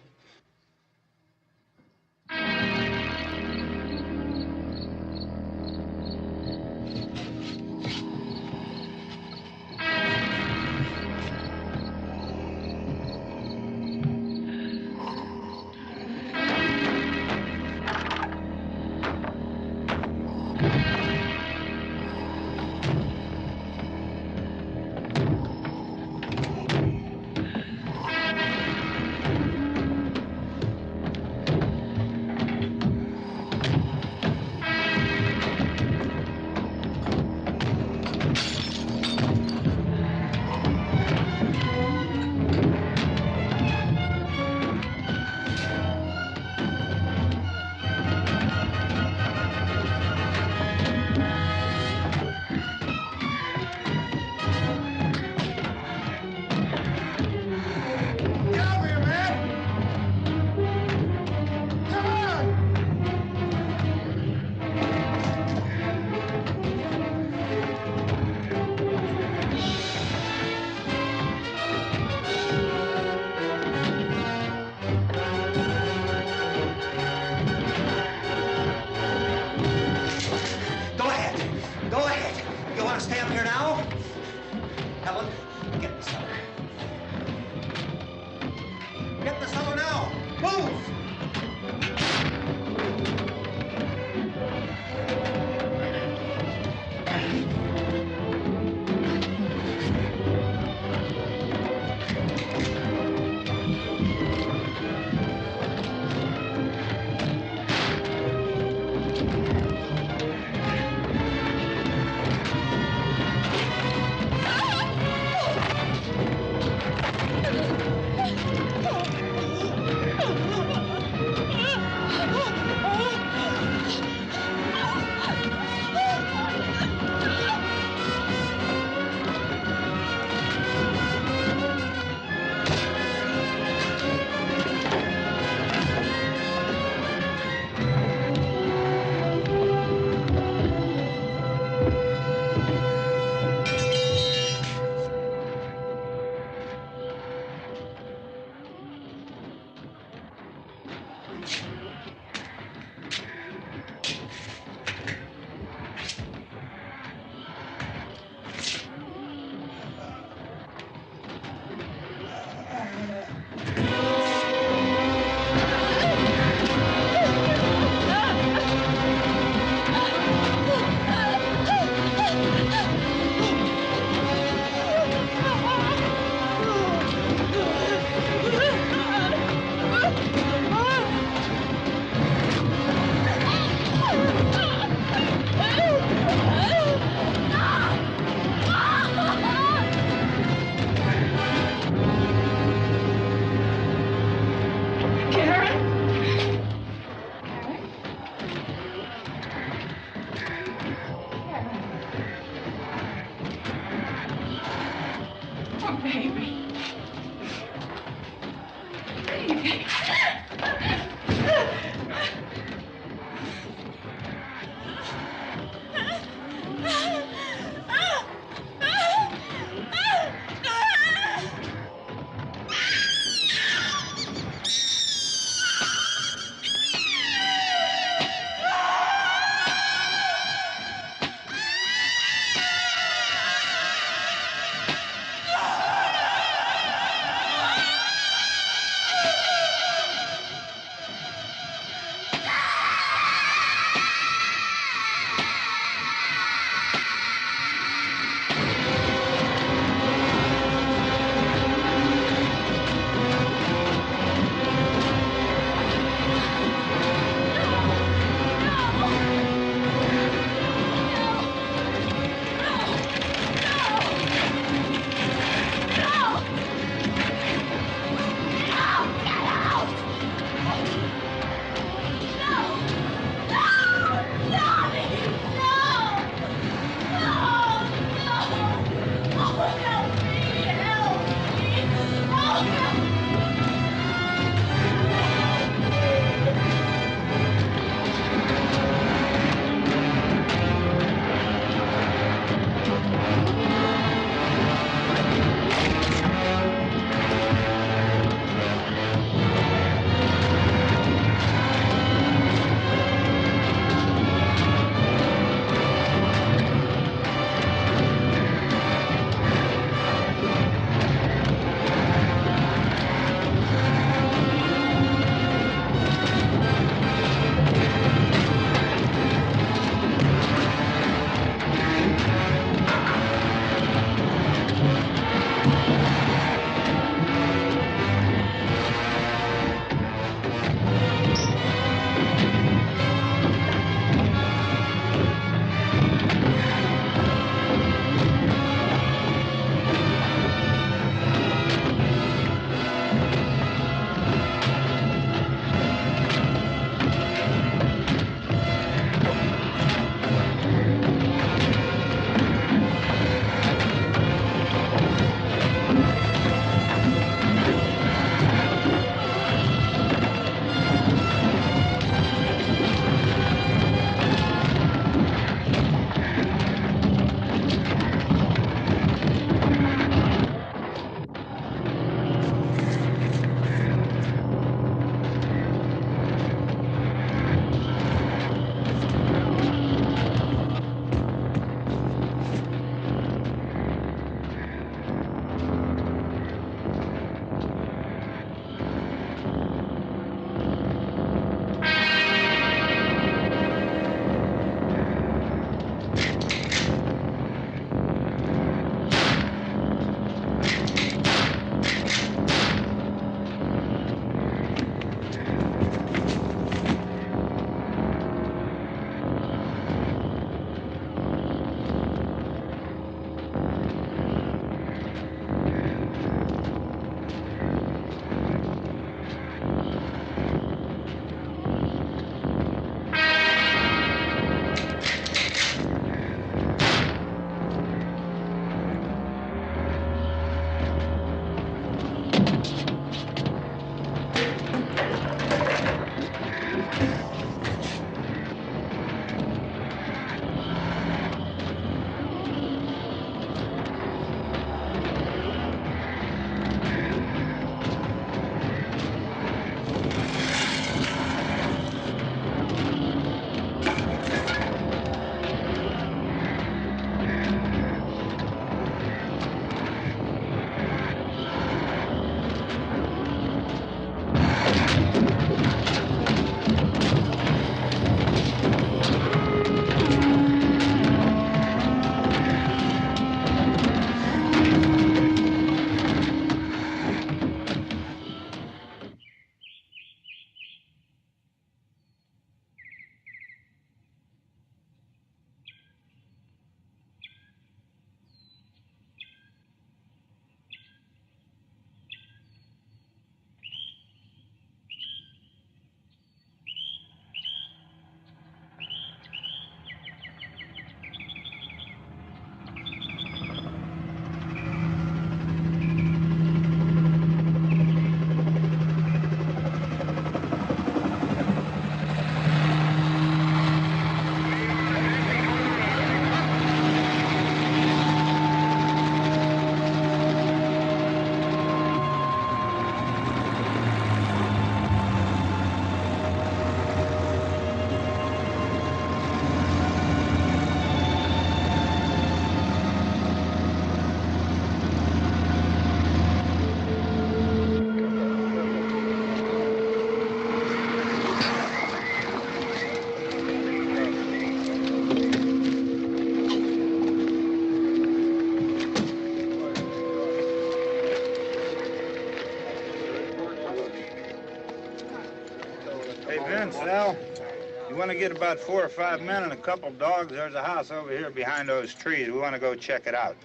want to get about 4 or 5 men and a couple dogs. There's a house over here behind those trees. We want to go check it out.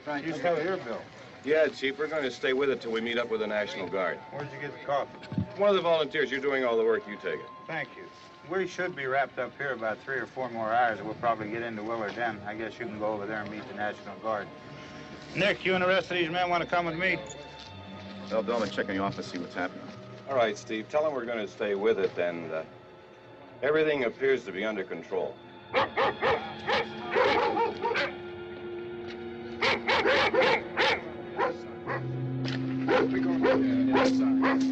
Right. You stay here, Bill. Yeah, Chief, we're going to stay with it till we meet up with the National Guard. Where'd you get the coffee? One of the volunteers. You're doing all the work. You take it. Thank you. We should be wrapped up here about 3 or 4 more hours. We'll probably get into Willard then. I guess you can go over there and meet the National Guard. Nick, you and the rest of these men want to come with me? Well, Bill, and check in the office, see what's happening. All right, Steve. Tell them we're going to stay with it, and everything appears to be under control. We go inside.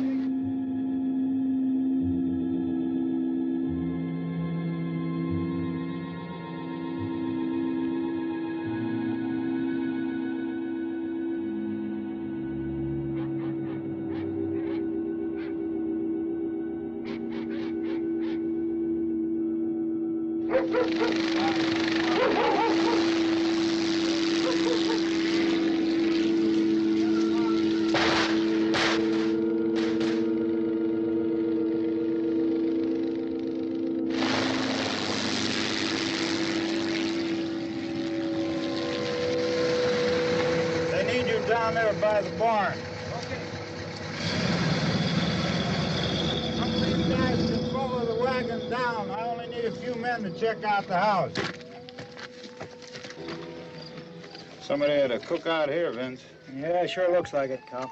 Down there by the barn. Okay. Some of these guys can follow the wagon down. I only need a few men to check out the house. Somebody had a cookout here, Vince. Yeah, sure looks like it, Cal.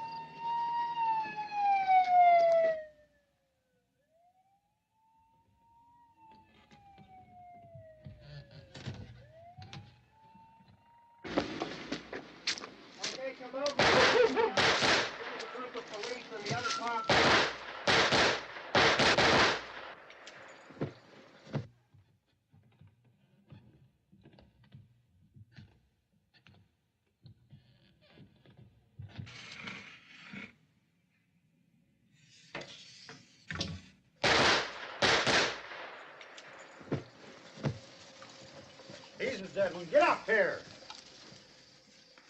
He's a dead one. Get up here.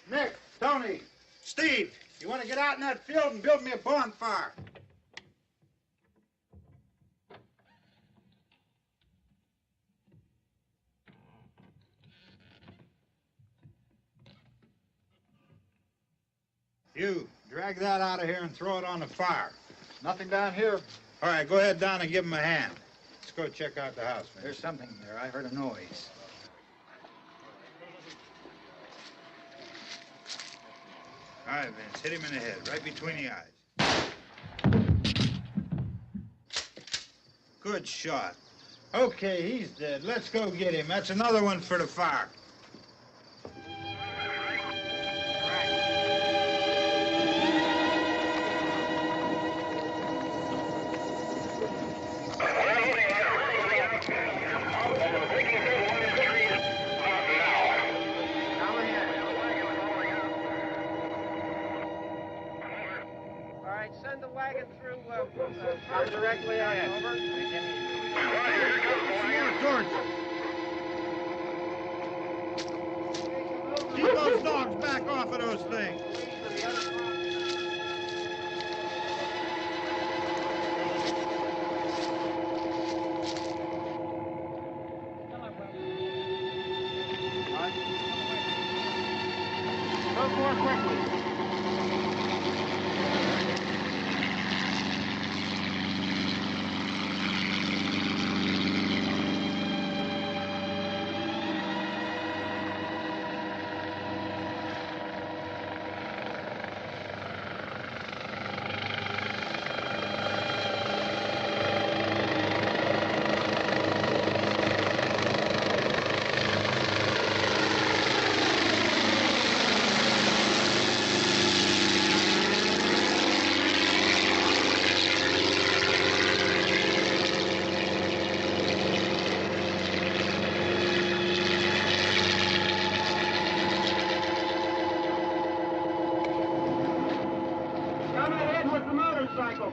Nick, Tony, Steve, you want to get out in that field and build me a bonfire? You, drag that out of here and throw it on the fire. Nothing down here. All right, go ahead down and give him a hand. Let's go check out the house, man. There's something there. I heard a noise. All right, Vince, hit him in the head, right between the eyes. Good shot. Okay, he's dead. Let's go get him. That's another one for the fire. Send the wagon through directly ahead. Over. Keep those dogs back off of those things. Go more quickly.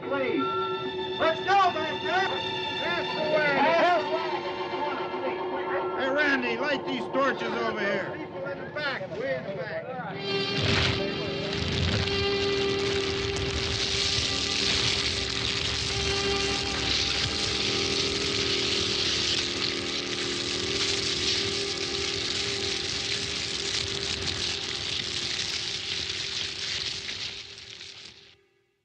Please. Let's go, Van. That's the way. Hey, Randy, light these torches over here. People in the back. Way in the back.